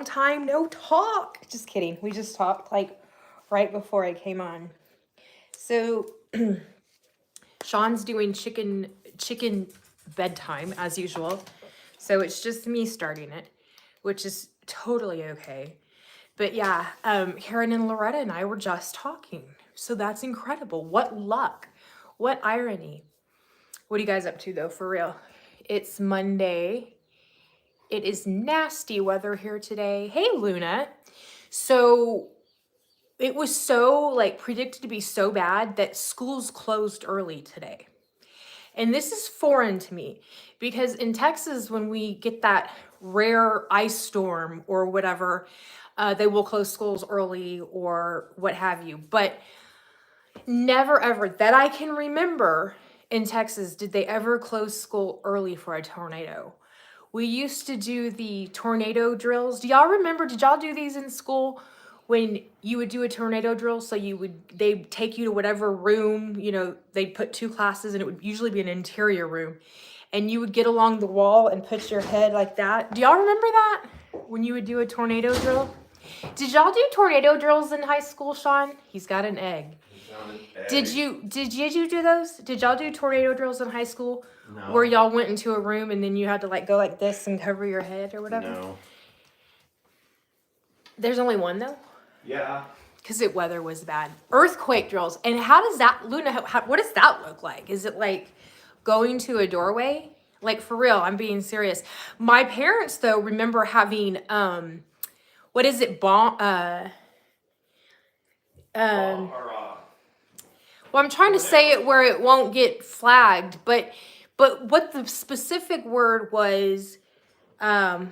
time no talk. Just kidding. We just talked like right before I came on. So Sean's doing chicken bedtime as usual. So it's just me starting it, which is totally okay. But yeah, Karen and Loretta and I were just talking. So that's incredible. What luck. What irony. What are you guys up to though, for real? It's Monday. It is nasty weather here today. Hey, Luna. So it was so like predicted to be so bad that schools closed early today. And this is foreign to me because in Texas, when we get that rare ice storm or whatever, they will close schools early or what have you. But never ever that I can remember in Texas did they ever close school early for a tornado. We used to do the tornado drills. Do y'all remember? Did y'all do these in school when you would do a tornado drill? So they'd take you to whatever room, you know, they'd put 2 classes and it would usually be an interior room. And you would get along the wall and put your head like that. Do y'all remember that? When you would do a tornado drill? Did y'all do tornado drills in high school, Sean? He's got an egg. Did you do those? Did y'all do tornado drills in high school? No. Where y'all went into a room and then you had to like go like this and cover your head or whatever? No. There's only one though? Yeah. Because the weather was bad. Earthquake drills. And how does that, Luna, what does that look like? Is it like going to a doorway? Like for real, I'm being serious. My parents though remember having, what is it, well, I'm trying to say it where it won't get flagged, but what the specific word was, the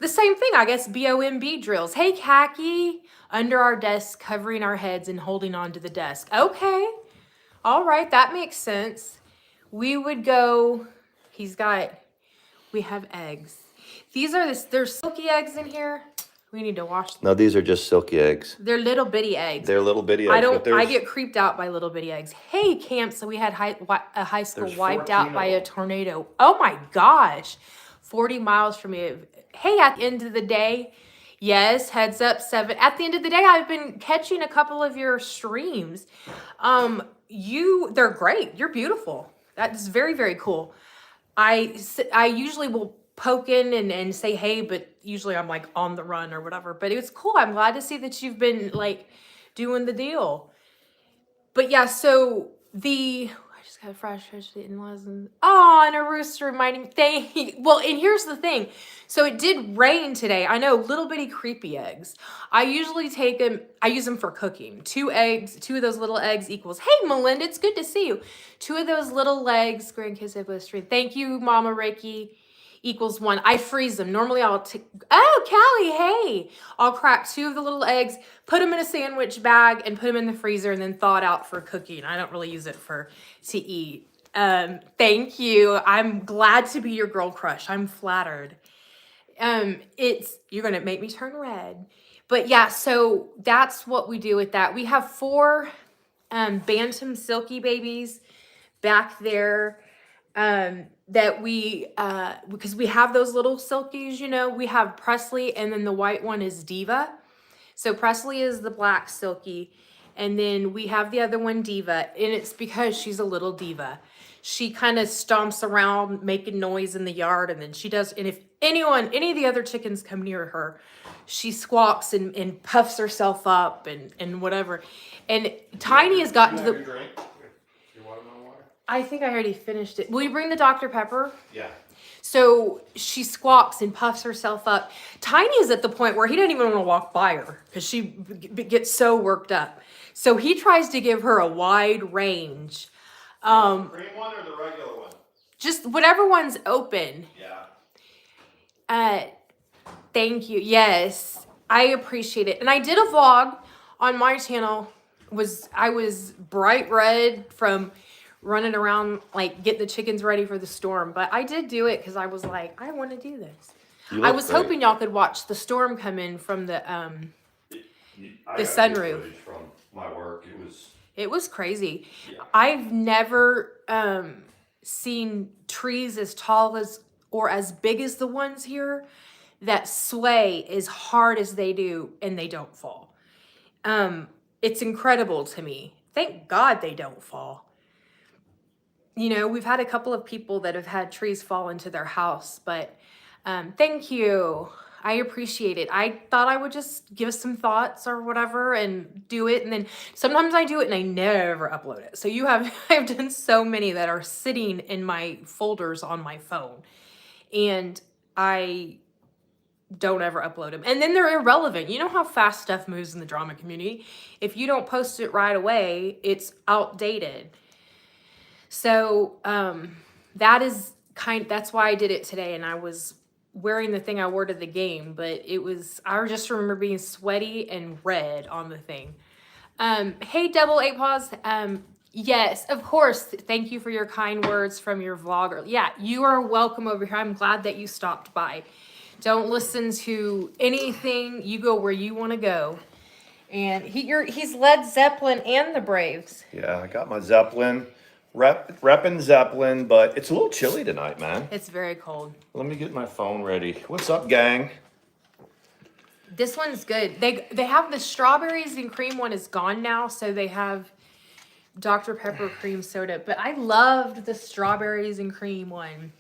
same thing, I guess, BOMB drills. Hey, khaki, under our desk, covering our heads and holding on to the desk. Okay, all right, that makes sense. We would go, we have eggs. There's silky eggs in here. We need to wash them. No, these are just silky eggs. They're little bitty eggs. They're little bitty eggs. I get creeped out by little bitty eggs. Hey, camp, so we had a high school wiped out by a tornado. Oh my gosh. 40 miles from me. Hey, at the end of the day, yes, heads up, 7. At the end of the day, I've been catching a couple of your streams. They're great. You're beautiful. That is very, very cool. I usually will poke in and say hey, but usually I'm like on the run or whatever. But it was cool. I'm glad to see that you've been like doing the deal. But yeah, so I just got fresh in lessons. Oh, and a rooster reminding me. Well, and here's the thing. So it did rain today. I know, little bitty creepy eggs. I usually take them, I use them for cooking. 2 eggs, 2 of those little eggs equals, hey, Melinda, it's good to see you. 2 of those little legs, grandkids have a stream. Thank you, Mama Reiki. Equals 1. I freeze them. Normally I'll take, oh, Callie, hey. I'll crack 2 of the little eggs, put them in a sandwich bag and put them in the freezer and then thaw it out for cooking. I don't really use it to eat. Thank you. I'm glad to be your girl crush. I'm flattered. You're going to make me turn red. But yeah, so that's what we do with that. We have 4 bantam silky babies back there. That we, because we have those little silkies, you know, we have Presley and then the white one is Diva. So Presley is the black silky and then we have the other one Diva, and it's because she's a little diva. She kind of stomps around making noise in the yard, and then and if any of the other chickens come near her, she squawks and puffs herself up and whatever. And Tiny has gotten to the... I think I already finished it. Will you bring the Dr. Pepper? Yeah. So she squawks and puffs herself up. Tiny is at the point where he doesn't even want to walk by her because she gets so worked up. So he tries to give her a wide range. The cream one or the regular one? Just whatever one's open. Yeah. Thank you. Yes, I appreciate it. And I did a vlog on my channel. I was bright red from running around, like, get the chickens ready for the storm. But I did do it because I was like, I want to do this. I was hoping y'all could watch the storm come in from the sunroof. From my work, it was crazy. Yeah. I've never seen trees as tall as or as big as the ones here. that sway as hard as they do and they don't fall. It's incredible to me. Thank God they don't fall. You know, we've had a couple of people that have had trees fall into their house, but thank you. I appreciate it. I thought I would just give some thoughts or whatever and do it. And then sometimes I do it and I never upload it. So I've done so many that are sitting in my folders on my phone and I don't ever upload them. And then they're irrelevant. You know how fast stuff moves in the drama community. If you don't post it right away, it's outdated. So that's why I did it today. And I was wearing the thing I wore to the game, but I just remember being sweaty and red on the thing. Hey, Double 8 Paws. Yes, of course. Thank you for your kind words from your vlogger. Yeah, you are welcome over here. I'm glad that you stopped by. Don't listen to anything. You go where you want to go. And he's Led Zeppelin and the Braves. Yeah, I got my Zeppelin. Repping Zeppelin, but it's a little chilly tonight, man. It's very cold. Let me get my phone ready. What's up, gang? This one's good. They have the strawberries and cream one is gone now, so they have Dr. Pepper cream soda. But I loved the strawberries and cream one.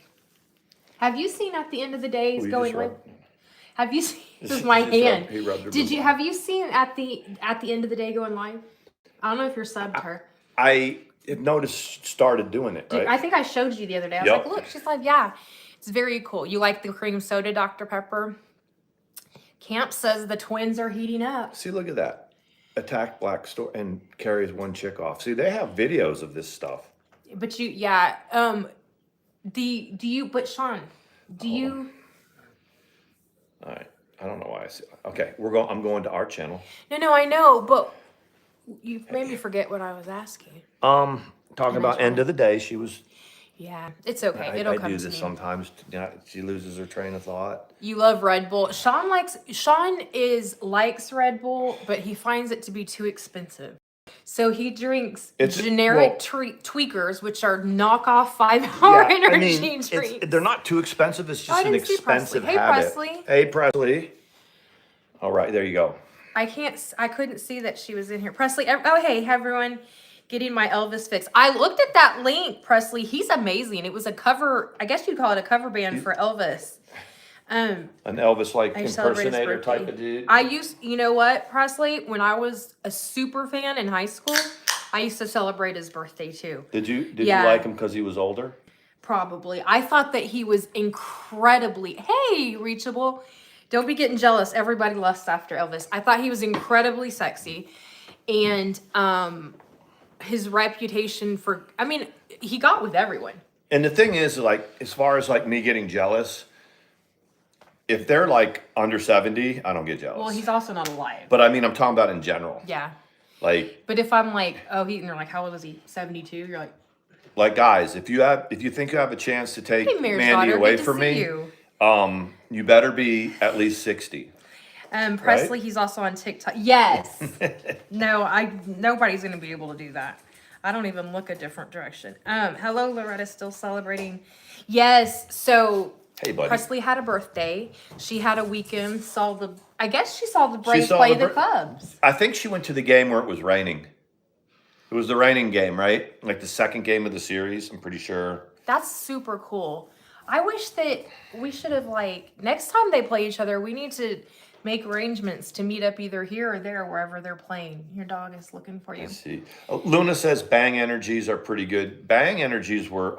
Have you seen At the End of the Day is going live? Have you seen? This is my hand. Have you seen at the End of the Day going live? I don't know if you're subbed her. I have noticed started doing it, right? I think I showed you the other day. I was like, look, she's like, yeah. It's very cool. You like the cream soda, Dr. Pepper? Camp says the twins are heating up. See, look at that. Attack Black Store and carries one chick off. See, they have videos of this stuff. But Sean, do you? All right. I don't know why I see. Okay, I'm going to our channel. No, I know, but you made me forget what I was asking. Talking about End of the Day, she was. Yeah, it's okay. It'll come to me. I do this sometimes. She loses her train of thought. You love Red Bull. Sean likes Red Bull, but he finds it to be too expensive. So he drinks generic tweakers, which are knockoff 5-hour energy drinks. They're not too expensive. It's just an expensive habit. Hey, Presley. Hey, Presley. All right, there you go. I couldn't see that she was in here. Presley, oh, hey, everyone. Getting my Elvis fix. I looked at that link, Presley. He's amazing. It was a cover, I guess you'd call it a cover band for Elvis. An Elvis-like impersonator type of dude. You know what, Presley? When I was a super fan in high school, I used to celebrate his birthday too. Did you like him because he was older? Probably. I thought that he was incredibly, hey, reachable. Don't be getting jealous. Everybody lusts after Elvis. I thought he was incredibly sexy. And, his reputation he got with everyone. And the thing is, like, as far as like me getting jealous, if they're like under 70, I don't get jealous. Well, he's also not alive. But I mean, I'm talking about in general. Yeah. Like. But if I'm like, and they're like, how old is he? 72? You're like, guys, if you think you have a chance to take Mandi away from me, you better be at least 60. Presley, right? He's also on TikTok. Yes. Nobody's going to be able to do that. I don't even look a different direction. Hello, Loretta's still celebrating. Yes. So hey, buddy. Presley had a birthday. She had a weekend. I guess she saw the Braves play the Cubs. I think she went to the game where it was raining. It was the raining game, right? Like the second game of the series, I'm pretty sure. That's super cool. I wish that we should have next time they play each other, we need to make arrangements to meet up either here or there, wherever they're playing. Your dog is looking for you. Let's see. Luna says Bang Energies are pretty good. Bang Energies were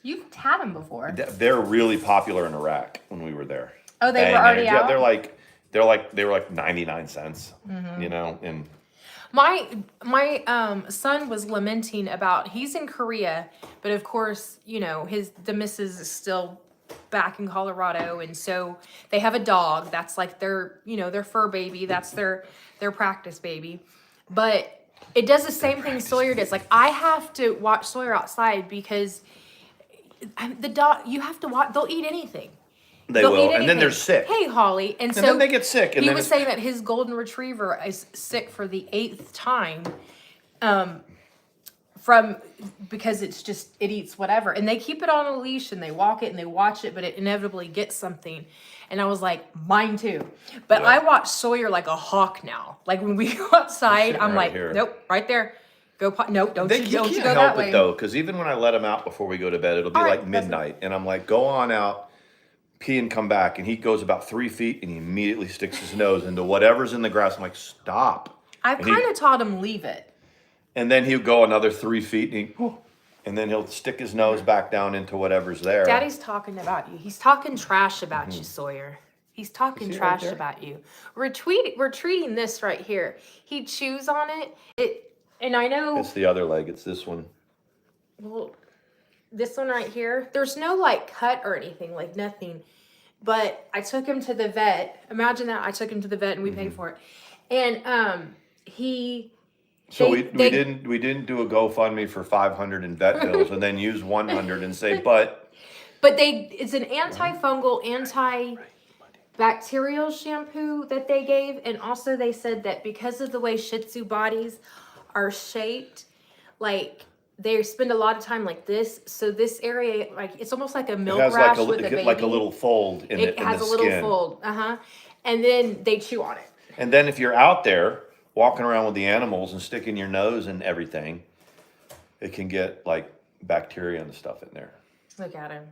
you've had them before. They're really popular in Iraq when we were there. Oh, they were already out? Yeah, they were like 99 cents. Mm-hmm. You know, and my son was lamenting about he's in Korea, but of course, the missus is still back in Colorado, and so they have a dog that's like their fur baby, that's their practice baby. But it does the same thing Sawyer does. Like, I have to watch Sawyer outside because the dog, you have to watch, they'll eat anything. They'll eat anything. And then they're sick. Hey, Holly. And so then they get sick. And he was saying that his golden retriever is sick for the 8th time. Because it eats whatever, and they keep it on a leash and they walk it and they watch it, but it inevitably gets something. And I was like, mine too. But Yeah. I watch Sawyer like a hawk now. Like when we go outside, sitting I'm right like, here. nope, right there. Go, nope, don't you Can't go help that it way. though, because even when I let him out before we go to bed, it'll be All right, like that's midnight, and I'm like, go on out, pee and come back, and he goes about 3 feet, and he immediately sticks his nose into whatever's in the grass. I'm like, stop. I've And he- kind of taught him leave it. And then he'll go another 3 feet, and then he'll stick his nose back down into whatever's there. Daddy's talking about you. He's talking trash about you, Sawyer. He's talking Is he trash right there? about you. We're treating this right here. He chews on it. And I know. It's the other leg. It's this one. Well, this one right here, there's no like cut or anything, like nothing. But I took him to the vet. Imagine that. I took him to the vet and we paid for it. And he. So we didn't do a GoFundMe for 500 in vet bills and then use 100 and say, but it's an antifungal, antibacterial shampoo that they gave, and also they said that because of the way Shih Tzu bodies are shaped, like they spend a lot of time like this, so this area, like it's almost like a milk it has rash like with a baby. like a little fold in it. It has a little fold, and then they chew on it. And then if you're out there walking around with the animals and sticking your nose in everything, it can get like bacteria and stuff in there. Look at him.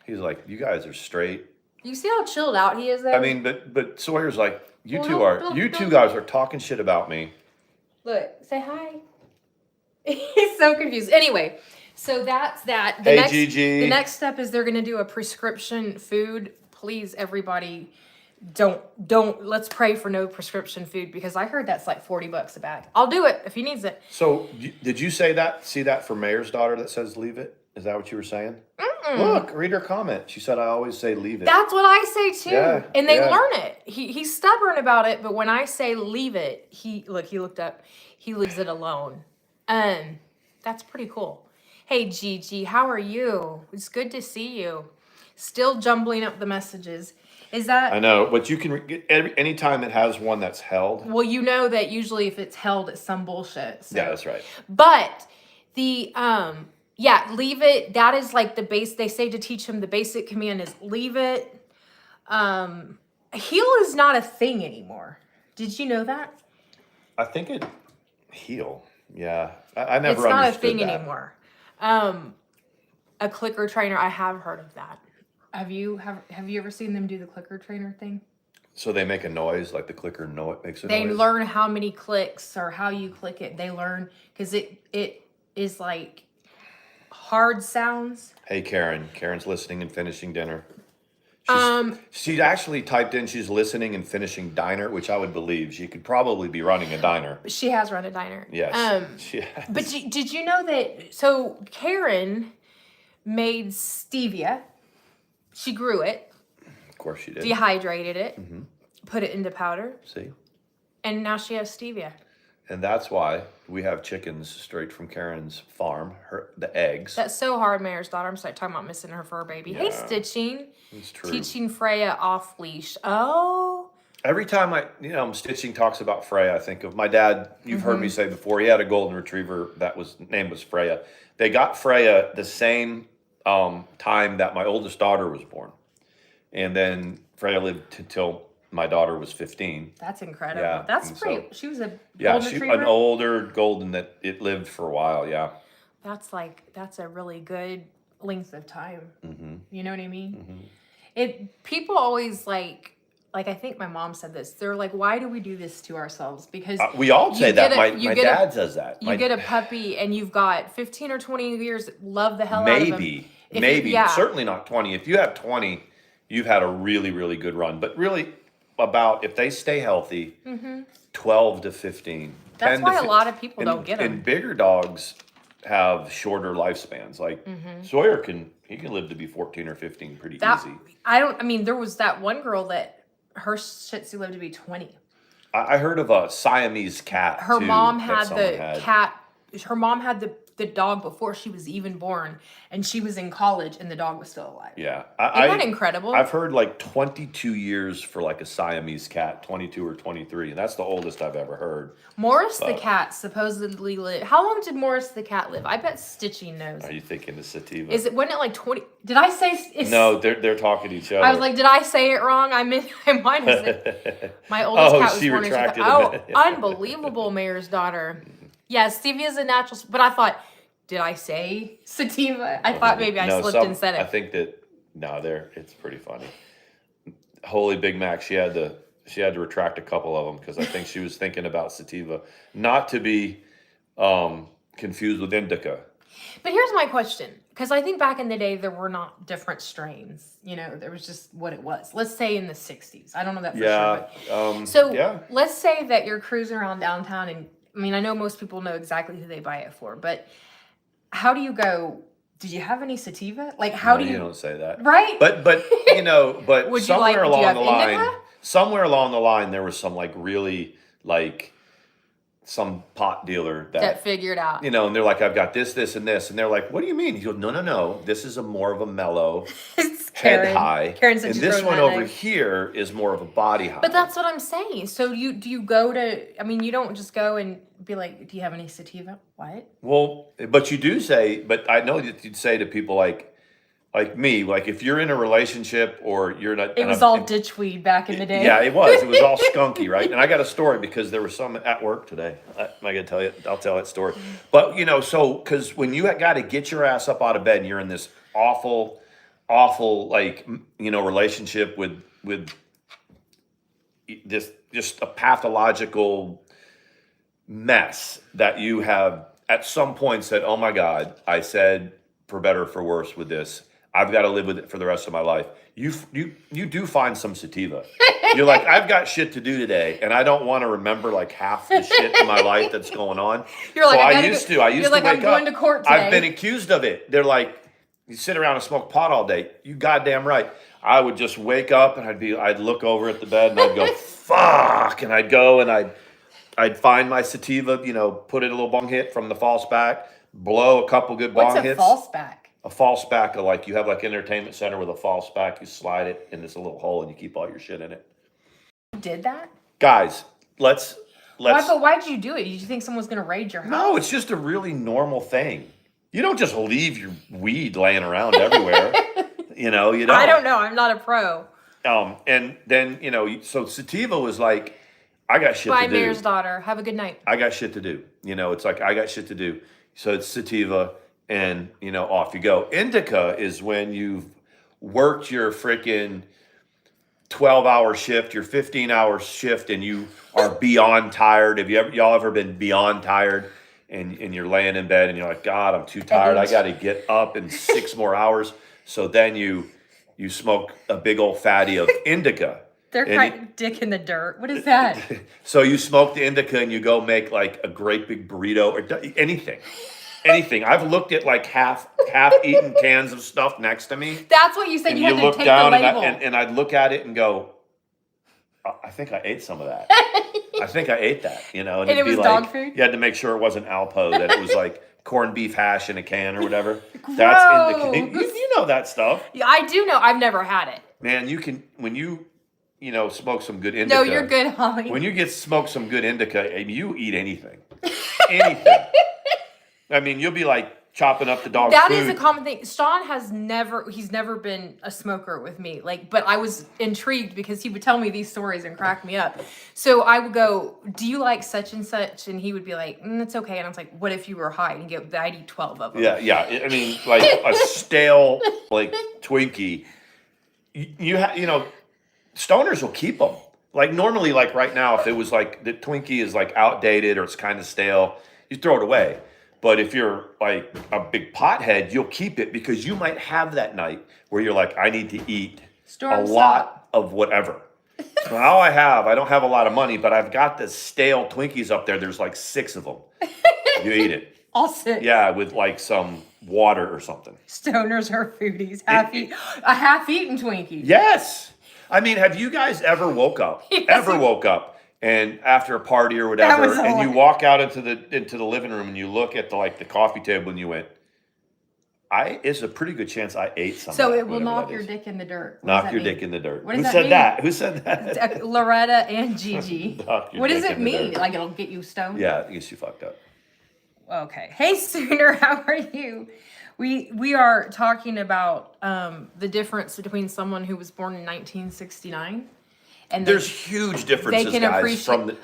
He's like, you guys are straight. You see how chilled out he is there? I mean, but Sawyer's like, you Well, two guys are talking shit about me. Look, say hi. He's so confused. Anyway, so that's that. Gigi. The next step is they're going to do a prescription food. Please, everybody, let's pray for no prescription food, because I heard that's like $40 a bag. I'll do it if he needs it. So did you see that for Mayor's daughter that says leave it? Is that what you were saying? Look, read her comment. She said, I always say leave it. That's what I say too. Yeah, And they yeah. learn it. He's stubborn about it, but when I say leave it, he looked up. He leaves it alone. That's pretty cool. Hey Gigi, how are you? It's good to see you. Still jumbling up the messages. Is that? I know, but you can get anytime it has one that's held. Well, you know that usually if it's held, it's some bullshit. So. Yeah, that's right. But the leave it. That is like the base. They say to teach him the basic command is leave it. Heal is not a thing anymore. Did you know that? I think it heal. Yeah, I never It's not a understood thing that. anymore. A clicker trainer. I have heard of that. Have you ever seen them do the clicker trainer thing? So they make a noise, like the clicker makes a They noise? learn how many clicks or how you click it. They learn because it is like hard sounds. Hey, Karen. Karen's listening and finishing dinner. She actually typed in she's listening and finishing diner, which I would believe. She could probably be running a diner. She has run a diner. Yes. She has. But did you know that? So Karen made stevia. She grew it, Of course she did. dehydrated it, put it into powder, See? and now she has stevia. And that's why we have chickens straight from Karen's farm, the eggs. That's so hard, Mayor's daughter. I'm sorry, talking about missing her fur baby. Hey, Yeah. Stitching. It's true. Teaching Freya off leash. Oh. Every time Stitching talks about Freya, I think of my dad. You've heard me say before, he had a golden retriever name was Freya. They got Freya the same time that my oldest daughter was born. And then Freya lived till my daughter was 15. That's incredible. Yeah, That's and pretty. so- She was a Yeah, golden retriever. an older golden that it lived for a while, yeah. That's a really good length of time. Mm-hmm. You know what I mean? Mm-hmm. People always like I think my mom said this. They're like, why do we do this to ourselves? Because We all say that. My you dad says that. you get a puppy and you've got 15 or 20 years, love the hell out of them. Maybe. Certainly not 20. If you have 20, you've had a really, really good run. But really, about if they stay healthy, 12 to 15. That's 10 to why a 15. lot of people don't get them. And bigger dogs have shorter lifespans. Like Sawyer can live to be 14 or 15 pretty easy. There was that one girl that her Shih Tzu lived to be 20. I heard of a Siamese cat. Her too, mom that had someone the cat. Her mom had the dog before she was even born, and she was in college, and the dog was still alive. Yeah. Isn't that incredible? I've heard like 22 years for like a Siamese cat, 22 or 23, and that's the oldest I've ever heard. Morris the cat supposedly lived. How long did Morris the cat live? I bet Stitching knows. Are you thinking the sativa? Wasn't it like 20? Did I say? No, they're talking to each other. I was like, did I say it wrong? I meant mine was my oldest cat was she born in retracted Chicago. Oh, unbelievable, Mayor's daughter. Yeah, Stevia is a natural, but I thought, did I say sativa? I thought maybe I slipped and said it. I think that it's pretty funny. Holy Big Mac, she had to retract a couple of them because I think she was thinking about sativa, not to be confused with indica. But here's my question, because I think back in the day there were not different strains. You know, there was just what it was. Let's say in the 60s. I don't know that for sure. But, let's say that you're cruising around downtown, and I mean, I know most people know exactly who they buy it for, but how do you go? Did you have any sativa? Like, how do you? You don't say that, right? But you know, but Would somewhere you along the line, indica? somewhere along the line, there was some like really like some pot dealer that figured out. You know, and they're like, I've got this, this, and this, and they're like, what do you mean? He goes, no. This is more of a mellow head high, Karen said and she's this throwing one that over egg. here is more of a body high. But that's what I'm saying. So do you go to? I mean, you don't just go and be like, do you have any sativa? What? Well, but you do say, but I know that you'd say to people like me, like if you're in a relationship or you're not. It was all ditchweed back in the day. Yeah, it was. It was all skunky, right? And I got a story because there was some at work today. I gotta tell you, I'll tell that story. But you know, so because when you got to get your ass up out of bed and you're in this awful, like you know, relationship with this just a pathological mess that you have at some point said, oh my God, I said for better or for worse with this. I've got to live with it for the rest of my life. You do find some sativa. You're like, I've got shit to do today, and I don't want to remember like half the shit in my life that's going on. You're like, so I used to like, wake I'm going up. to court today. I've been accused of it. They're like, you sit around and smoke pot all day. You goddamn right. I would just wake up and I'd look over at the bed and I'd go, fuck, and I'd go and I'd find my sativa, you know, put it a little bong hit from the false back, blow a couple good bong hits. What's a false back? A false back, like you have like entertainment center with a false back, you slide it in this little hole and you keep all your shit in it. You did that? Guys, let's why did you do it? Did you think someone was going to raid your house? No, it's just a really normal thing. You don't just leave your weed laying around everywhere. You know, you don't. I don't know. I'm not a pro. And then, you know, so sativa was like, I got shit to do. Bye, Mayor's daughter. Have a good night. I got shit to do. You know, it's like, I got shit to do. So it's sativa and, you know, off you go. Indica is when you've worked your freaking 12-hour shift, your 15-hour shift, and you are beyond tired. Have y'all ever been beyond tired? And you're laying in bed and you're like, God, I'm too tired. I got to get up in 6 more hours. So then you smoke a big old fatty of indica. They're kind of dick in the dirt. What is that? So you smoke the indica and you go make like a great big burrito or anything. I've looked at like half-eaten cans of stuff next to me. That's what you said. And you had to look take down the label. and I'd look at it and go, I think I ate some of that. I think I ate that, you know. And it was like, dog food? You had to make sure it wasn't Alpo, that it was like corned beef hash in a can or whatever. Gross. That's indica. You know that stuff. Yeah, I do know. I've never had it. Man, you can, when you know, smoke some good indica. No, you're good, Holly. When you smoke some good indica, you eat anything. Anything. I mean, you'll be like chopping up the dog's food. That is a common thing. Sean he's never been a smoker with me. Like, but I was intrigued because he would tell me these stories and crack me up. So I would go, do you like such and such? And he would be like, it's okay. And I was like, what if you were high? And he'd go, I'd eat 12 of them. Yeah. I mean, like a stale, like Twinkie. You know, stoners will keep them. Like normally, like right now, if it was like the Twinkie is like outdated or it's kind of stale, you throw it away. But if you're like a big pothead, you'll keep it because you might have that night where you're like, I need to eat a lot of whatever. Now I don't have a lot of money, but I've got the stale Twinkies up there. There's like 6 of them. You eat it. All 6. Yeah, with like some water or something. Stoners are foodies. A half-eaten Twinkie. Yes. I mean, have you guys ever woke up? Yes. Ever woke up? And after a party or whatever, was and you hilarious. walk out into the living room and you look at the coffee table and you went, it's a pretty good chance I ate something. So it will knock your dick in the dirt. Knock your dick in the dirt. What Who does said mean? that? Who said that? Loretta and Gigi. Knock your What does dick it in the mean? dirt. Like it'll get you stoned? Yeah, it gets you fucked up. Okay. Hey, Sooner, how are you? We are talking about the difference between someone who was born in 1969 and There's huge differences, they can guys. appreciate.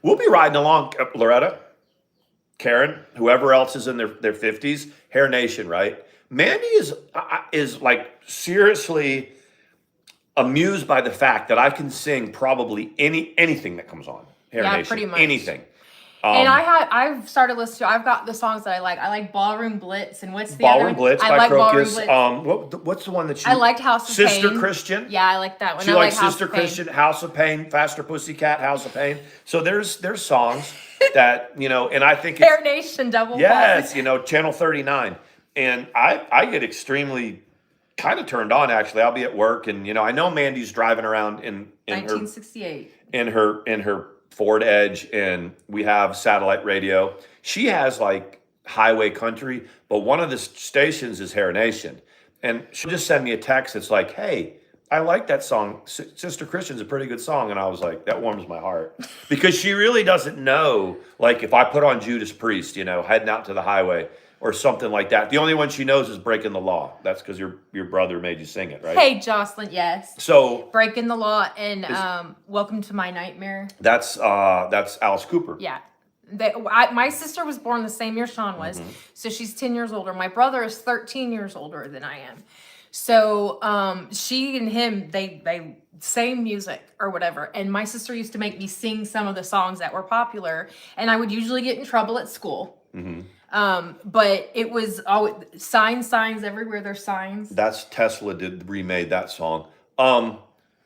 We'll be riding along, Loretta, Karen, whoever else is in their 50s, Hair Nation, right? Mandy is like seriously amused by the fact that I can sing probably anything that comes on. Hair Yeah, Nation, pretty much. anything. And I've started listening to. I've got the songs that I like. I like Ballroom Blitz, and what's the other Ballroom one? Blitz I by like Ballroom Crocus. Blitz. What's the one that you? I liked House of Sister Pain. Christian. Yeah, I like that one. She I likes like House Sister of Pain. Christian, House of Pain, Faster Pussycat, House of Pain. So there's songs that and I think Hair Nation double. yes, pause. Channel 39, and I get extremely kind of turned on. Actually, I'll be at work, and I know Mandy's driving around in 1968. in her Ford Edge, and we have satellite radio. She has like highway country, but one of the stations is Hair Nation, and she'll just send me a text. It's like, hey, I like that song. Sister Christian's a pretty good song. And I was like, that warms my heart. Because she really doesn't know, like if I put on Judas Priest, heading out to the highway or something like that. The only one she knows is Breaking the Law. That's because your brother made you sing it, right? Hey, Jocelyn, yes. So Breaking the Law and Welcome to My Nightmare. that's Alice Cooper. Yeah. My sister was born the same year Sean was, so she's 10 years older. My brother is 13 years older than I am. So she and him, they same music or whatever. And my sister used to make me sing some of the songs that were popular, and I would usually get in trouble at school. But it was always signs everywhere. There's signs. That's Tesla remade that song.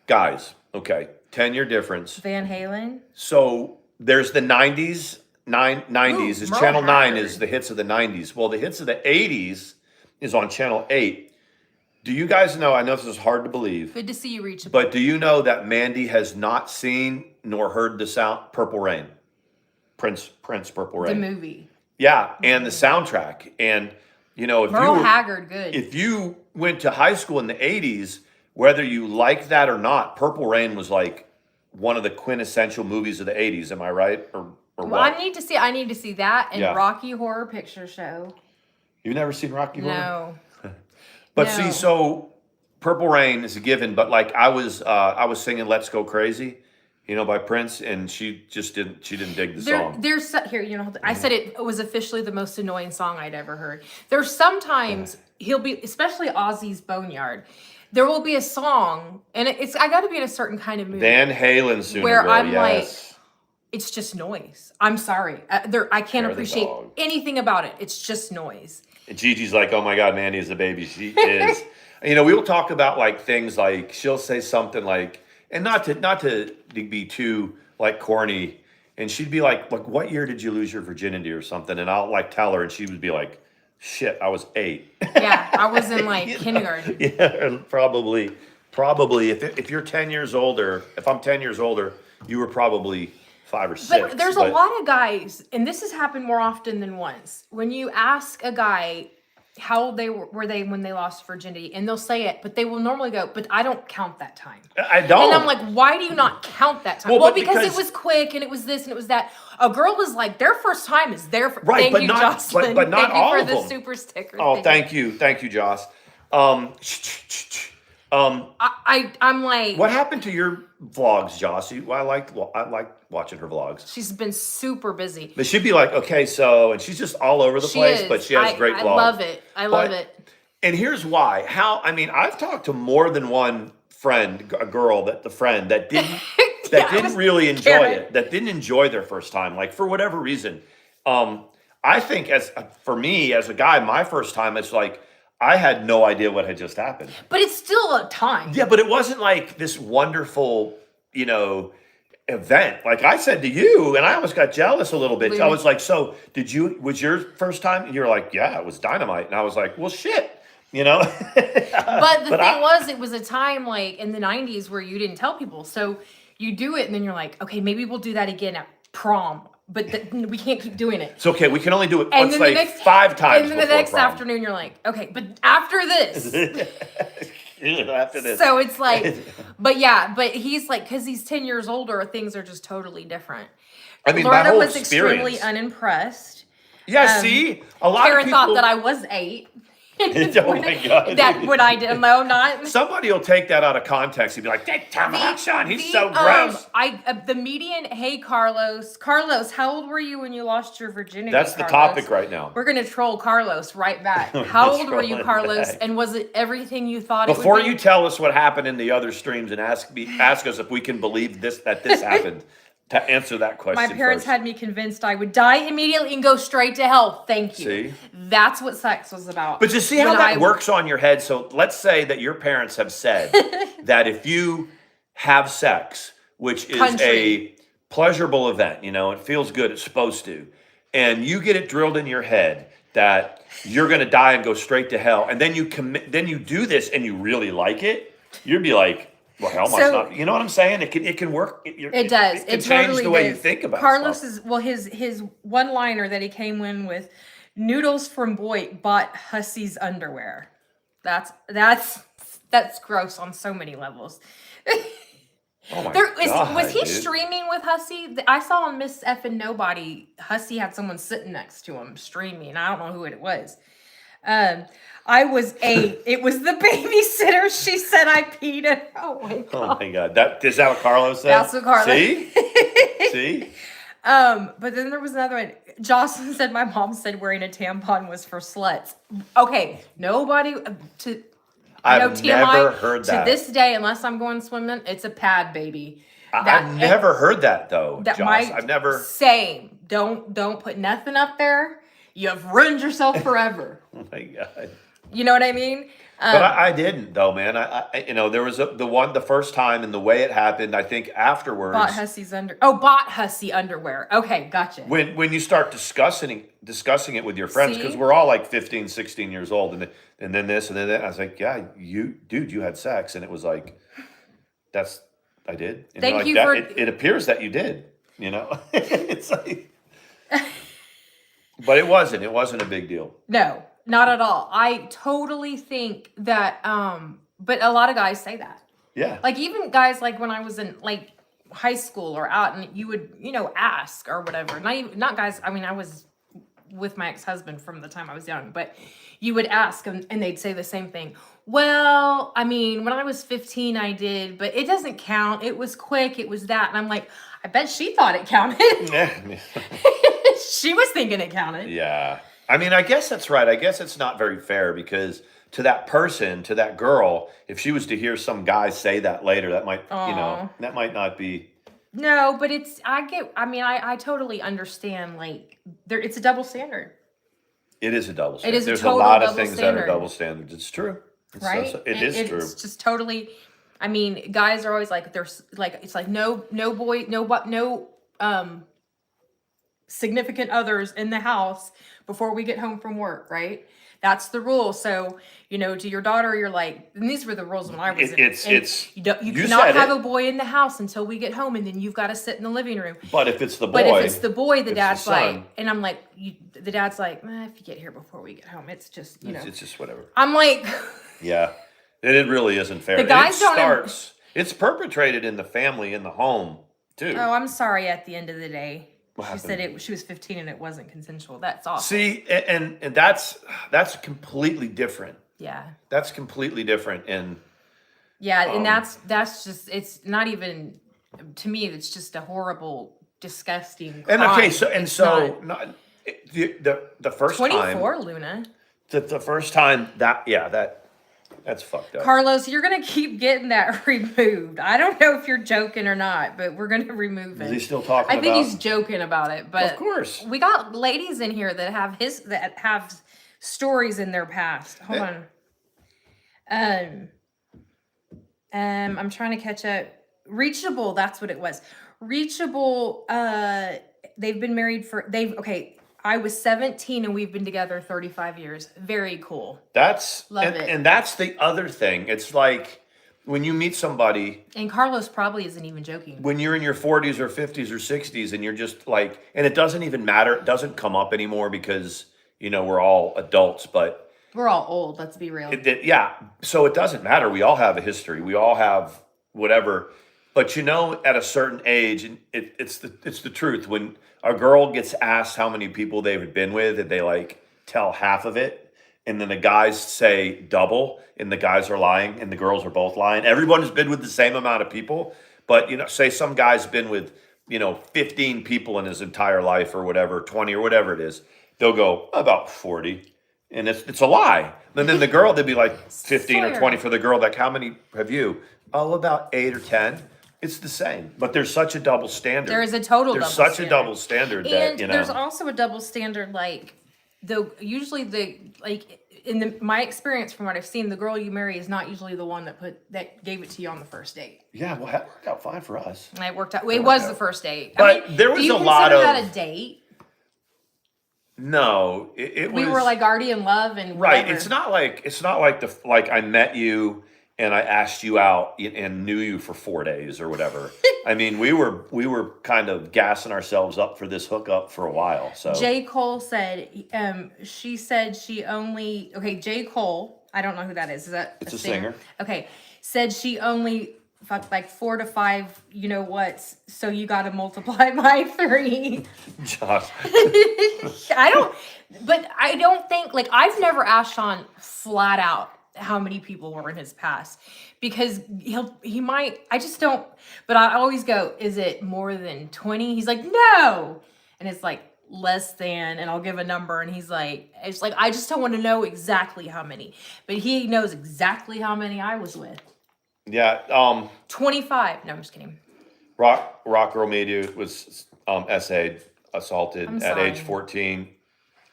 Guys, okay, 10-year difference. Van Halen. So there's the 90s. 90s is Merle Channel 9 Haggard. is the hits of the 90s. Well, the hits of the 80s is on Channel 8. Do you guys know, I know this is hard to believe, Good to see you reach. but do you know that Mandy has not seen nor heard the sound Purple Rain? Prince Purple the Rain. movie. Yeah, and the soundtrack. And if Merle Haggard, good. if you went to high school in the 80s, whether you like that or not, Purple Rain was like one of the quintessential movies of the 80s. Am I right? Or Well, what? I need to see that and Yeah. Rocky Horror Picture Show. You've never seen Rocky Horror? No. But No. see, so Purple Rain is a given, but like I was singing Let's Go Crazy, by Prince, and she didn't dig the song. I said it was officially the most annoying song I'd ever heard. There's sometimes he'll be, especially Ozzy's Boneyard, there will be a song, and I got to be in a certain kind of mood. Van Halen sooner, Where girl, I'm yes. it's just noise. I'm sorry. I can't Hair the appreciate dog. anything about it. It's just noise. And Gigi's like, oh my God, Mandy is a baby. She is. We'll talk about like things like she'll say something like, and not to be too like corny, and she'd be like, what year did you lose your virginity or something? And I'll like tell her, and she would be like, shit, I was 8. Yeah, I was in like kindergarten. Yeah, probably. If you're 10 years older, if I'm 10 years older, you were probably 5 or 6. But there's a lot of guys, and this has happened more often than once. When you ask a guy how old were they when they lost virginity, and they'll say it, but they will normally go, but I don't count that time. I don't. And I'm like, why do you not count that time? Well, Well, but because it because- was quick, and it was this, and it was that. A girl is like, their first time is their first. Right, Thank but you, not- Jocelyn. but not Thank you all for of the them. super sticker. Oh, thank you, Joss. I'm like, What happened to your vlogs, Joss? I like watching her vlogs. she's been super busy. But she'd be like, okay, so, and she's just all over the place, is. but she has great I vlogs. love it. I love But- it. And here's why. I've talked to more than one friend, a girl that didn't didn't really enjoy Karen. it, that didn't enjoy their first time, like for whatever reason. I think for me as a guy, my first time, it's like I had no idea what had just happened. But it's still a time. Yeah, but it wasn't like this wonderful, event. Like I said to you, and I almost got jealous a little bit. I was like, so was your first time? And you're like, yeah, it was dynamite. And I was like, well, shit, But the But thing was, it was a time like in the 90s where you didn't tell people. So you do it and then you're like, okay, maybe we'll do that again at prom, but we can't keep doing it. It's okay. We can only do it And once, then like 5 times. And then the before next prom. afternoon, you're like, okay, but after this. After this. So it's like, but he's like, because he's 10 years older, things are just totally different. I mean, my Loretta whole was extremely experience. unimpressed. Yeah, see? A lot Karen of people thought that I was 8. Oh my God. That when I did, no, not. Somebody will take that out of context and be like, "That Tomahawk son, he's so gross." The median. Hey, Carlos, how old were you when you lost your virginity? That's the Carlos? topic right now. We're gonna troll Carlos right back. How old were you, Carlos? Back. And was it everything you thought? Before it would you tell us what happened in the other streams and ask us if we can believe that this happened, to answer that question. My parents first. had me convinced I would die immediately and go straight to hell. Thank you. See? That's what sex was about. But you see how that works on your head? So let's say that your parents have said that if you have sex, which is a pleasurable event, it feels good, it's supposed to, and you get it drilled in your head that you're going to die and go straight to hell, and then then you do this and you really like it, you'd be like, well, hell must not. You know what I'm saying? It can work. It does. It can change totally the way does. you think about Carlos stuff. his one-liner that he came in with, noodles from Boyd bought Hussey's underwear. That's gross on so many levels. Oh my God, was he dude. streaming with Hussey? I saw on Miss Effin' Nobody, Hussey had someone sitting next to him streaming. I don't know who it was. It was the babysitter. She said I peed in. Oh my God. Oh my God. Is that what Carlos said? That's what Carlos See? But then there was another one. Jocelyn said my mom said wearing a tampon was for sluts. Okay, nobody I've never heard that. To this day, unless I'm going swimming, it's a pad, baby. I've never heard that though, Joss. I've never. Same. Don't put nothing up there. You have ruined yourself forever. Oh my God. You know what I mean? But I didn't though, man. There was the first time, and the way it happened. I think afterwards. Bought Hussey underwear. Okay, gotcha. When you start discussing it with your friends, because we're all like 15, 16 years old, and then this and then that. I was like, yeah, you had sex, and it was like, I did. And Thank like, you that, it appears that you did. It's like. But it wasn't a big deal. No, not at all. I totally think that, but a lot of guys say that. Yeah. Like even guys, like when I was in like high school or out and you would, ask or whatever. Not guys. I mean, I was with my ex-husband from the time I was young, but you would ask and they'd say the same thing. Well, I mean, when I was 15, I did, but it doesn't count. It was quick. It was that. And I'm like, I bet she thought it counted. Yeah. She was thinking it counted. Yeah. I mean, I guess that's right. I guess it's not very fair because to that person, to that girl, if she was to hear some guy say that later, that might, that might not be. No, but I totally understand. Like, it's a double standard. It is a double standard. It is There's a total lot of double things standard. that are double standards. It's true. Right? It is true. It's just totally. I mean, guys are always like, there's like, it's like no boy, no significant others in the house before we get home from work, right? That's the rule. So, to your daughter, you're like, and these were the rules when I was you cannot have a boy in the house until we get home, and then you've got to sit in the living room. But if it's the boy, the dad's like, and I'm like, the dad's like, if you get here before we get home, it's just, it's just whatever. I'm like, yeah, it really isn't fair. The guys it's perpetrated in the family, in the home too. Oh, I'm sorry. At the end of the day. What She happened? said she was 15 and it wasn't consensual. That's awful. See, and that's completely different. Yeah. That's completely different. And and that's just, it's not even, to me, it's just a horrible, disgusting crime. And okay, the first 24, time, Luna. the first time that's fucked up. Carlos, you're gonna keep getting that removed. I don't know if you're joking or not, but we're gonna remove it. Is he still talking I about? think he's joking about it, but of course we got ladies in here that have stories in their past. Hold on. I'm trying to catch up. Reachable, that's what it was. Reachable, they've been married I was 17 and we've been together 35 years. Very cool. That's Love it. And that's the other thing. It's like when you meet somebody, And Carlos probably isn't even joking. when you're in your 40s or 50s or 60s and you're just like, and it doesn't even matter, it doesn't come up anymore because, we're all adults, but We're all old, let's be real. yeah, so it doesn't matter. We all have a history. We all have whatever. But at a certain age, and it's the truth. When a girl gets asked how many people they've been with, and they like tell half of it, and then the guys say double, and the guys are lying, and the girls are both lying. Everyone's been with the same amount of people, but say some guy's been with 15 people in his entire life or whatever, 20 or whatever it is. They'll go about 40. And it's a lie. And then the girl, they'd be like 15 or 20 for the girl. Like, how many have you? Oh, about 8 or 10. It's the same. But there's such a double standard. There is a total There's double such standard. a double standard And that, there's also a double standard, like, my experience from what I've seen, the girl you marry is not usually the one that gave it to you on the first date. Yeah, well, that worked out fine for us. And it worked out. It was the first date. But there was do you a lot consider of- that a date? No, it was. We were like already in love and right. whatever. It's not like I met you and I asked you out and knew you for 4 days or whatever. I mean, we were kind of gassing ourselves up for this hookup for a while. So J. Cole said, she said she only, J. Cole, I don't know who that is. Is that It's a singer. Okay. Said she only fucked like 4 to 5, so you got to multiply by 3. Josh. I don't think, like, I've never asked Sean flat out how many people were in his past, because he might, I just don't, but I always go, is it more than 20? He's like, no. And it's like less than, and I'll give a number, and he's like, it's like, I just don't want to know exactly how many, but he knows exactly how many I was with. Yeah. 25. No, I'm just kidding. Rock Girl Media was SA'd, assaulted I'm at sorry. age 14,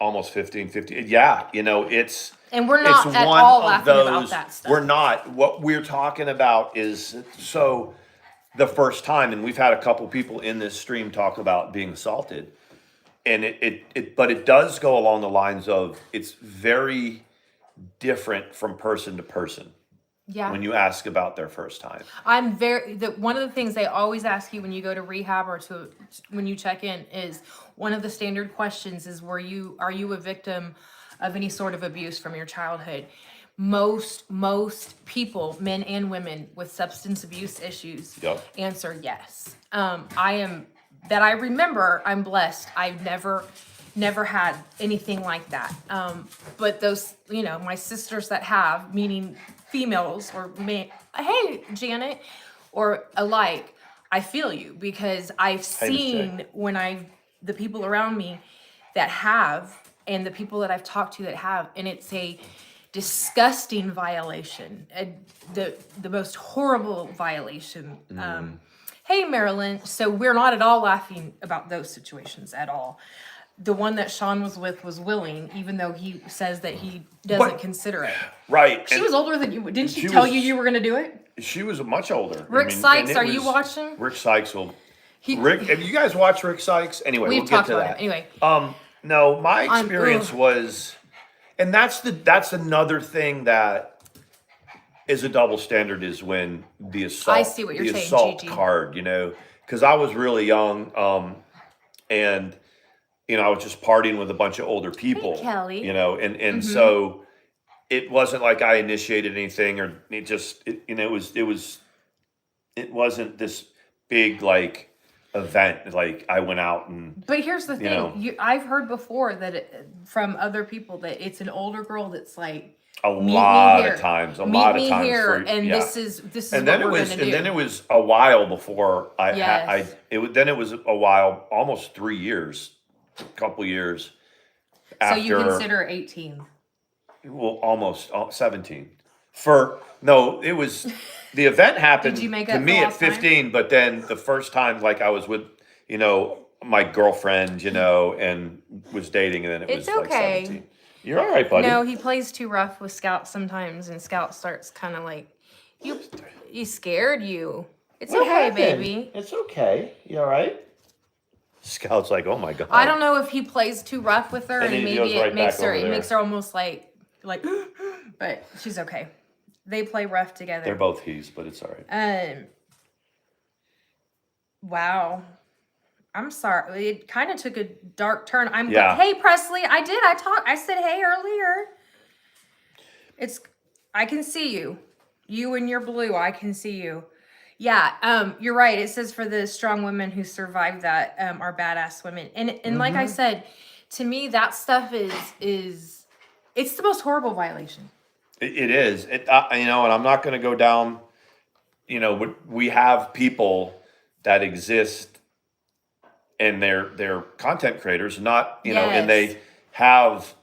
almost 15. Yeah, it's. And we're not it's at one all of laughing about those- that stuff. We're not. What we're talking about is the first time, and we've had a couple people in this stream talk about being assaulted, and but it does go along the lines of it's very different from person to person. Yeah. When you ask about their first time. One of the things they always ask you when you go to rehab or when you check in is, one of the standard questions is, are you a victim of any sort of abuse from your childhood? Most people, men and women with substance abuse issues, Yep. answer yes. I remember, I'm blessed. I've never had anything like that. But those, my sisters that have, meaning females or men, hey, Janet, or alike, I feel you, because I've seen the people around me that have, and the people that I've talked to that have, and it's a disgusting violation, the most horrible violation. Hey, Marilyn. So we're not at all laughing about those situations at all. The one that Sean was with was willing, even though he says that he doesn't consider it. Right. She was older than you. Didn't she she tell was- you were going to do it? She was much older. Rick Sykes, are you watching? Rick Sykes will. Rick, have you guys watched Rick Sykes? Anyway, We've we'll get talked to about that. it. Anyway. No, my experience ugh. was, and that's another thing that is a double standard, is when the assault. I see what you're the saying, assault Gigi. card, because I was really young, and I was just partying with a bunch of older people. Hey, Kelly. And so it wasn't like I initiated anything, or it wasn't this big like event, like I went out and. But here's the thing. I've heard before that from other people that it's an older girl that's like, A lot here. of times. Meet me here, this is and what then we're it was, gonna do. and then it was a while before Yes. then it was a while, almost 3 years, a couple years. So After, you consider 18? well, almost 17. It was the event happened Did you make to up me for at lost time? 15, but then the first time, like I was with, my girlfriend, and was dating, and then it It's was like okay. 17. You're all right, buddy. No, he plays too rough with Scout sometimes, and Scout starts kind of like, he scared you. It's What okay, happened? baby. It's okay. You all right? Scout's like, oh my god. I don't know if he plays too rough with her, And and he maybe goes it right makes back her over there. almost like, but she's okay. They play rough together. They're both he's, but it's all right. Wow. I'm sorry. It kind of took a dark turn. Yeah. Hey, Presley, I said hey earlier. I can see you. You and your blue, I can see you. Yeah, you're right. It says for the strong women who survived that are badass women. And like I said, to me, that stuff is it's the most horrible violation. It is. And I'm not going to go down, we have people that exist and they're content creators, not, and they have,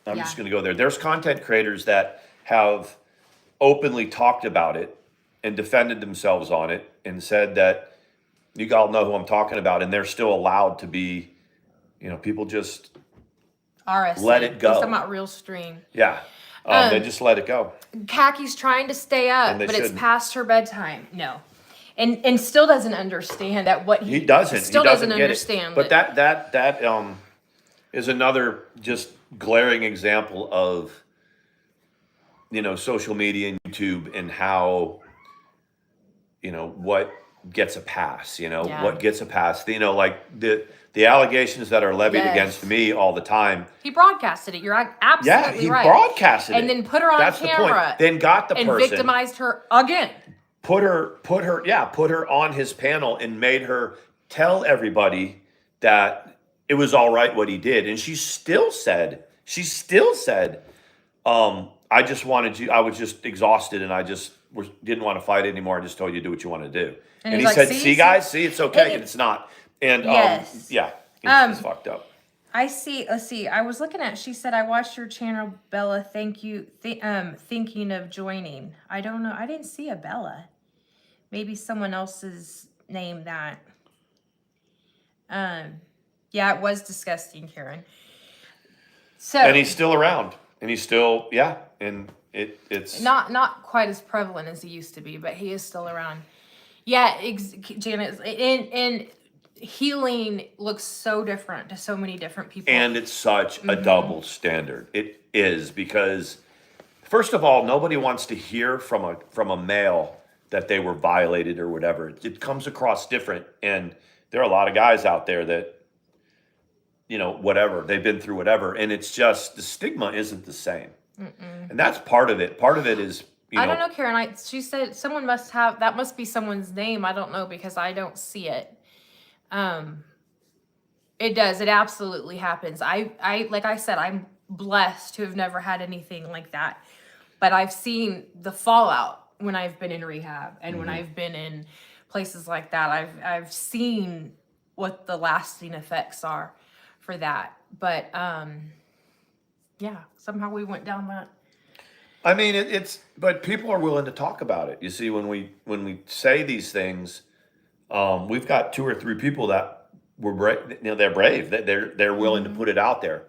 I'm just going to go there. There's content creators that have openly talked about it and defended themselves on it and said that you all know who I'm talking about, and they're still allowed to be, people just RSC. let it go. He's talking about Real Stream. Yeah. They just let it go. Kaki's trying to stay up, but it's past her bedtime. No. And still doesn't understand that what he doesn't. Still he doesn't understand. But that is another just glaring example of, social media and YouTube and how, what gets a pass, what gets a pass. Like the allegations that are levied against me all the time. He broadcasted it. You're absolutely right. He broadcasted it. And then put her on camera. Then got the person. And victimized her again. Put her on his panel and made her tell everybody that it was all right what he did. And she still said, I just wanted you, I was just exhausted and I just didn't want to fight anymore. I just told you to do what you want to do. And he said, see guys, it's okay. And it's not. And it's fucked up. Let's see. I was looking at, she said, I watched your channel, Bella. Thank you. Thinking of joining. I don't know. I didn't see a Bella. Maybe someone else's name that. Yeah, it was disgusting, Karen. So. And he's still around. And he's still, and it's. Not quite as prevalent as he used to be, but he is still around. Yeah, Janet, and healing looks so different to so many different people. And it's such a double standard. It is, because first of all, nobody wants to hear from a male that they were violated or whatever. It comes across different. And there are a lot of guys out there that, whatever, they've been through whatever. And it's just, the stigma isn't the same. And that's part of it. Part of it is, I don't know, Karen. She said someone that must be someone's name. I don't know because I don't see it. It does. It absolutely happens. I like I said, I'm blessed to have never had anything like that. But I've seen the fallout when I've been in rehab and when I've been in places like that. I've seen what the lasting effects are for that. But somehow we went down that. I mean, but people are willing to talk about it. You see, when we say these things, we've got 2 or 3 people that were brave. They're brave. They're willing to put it out there.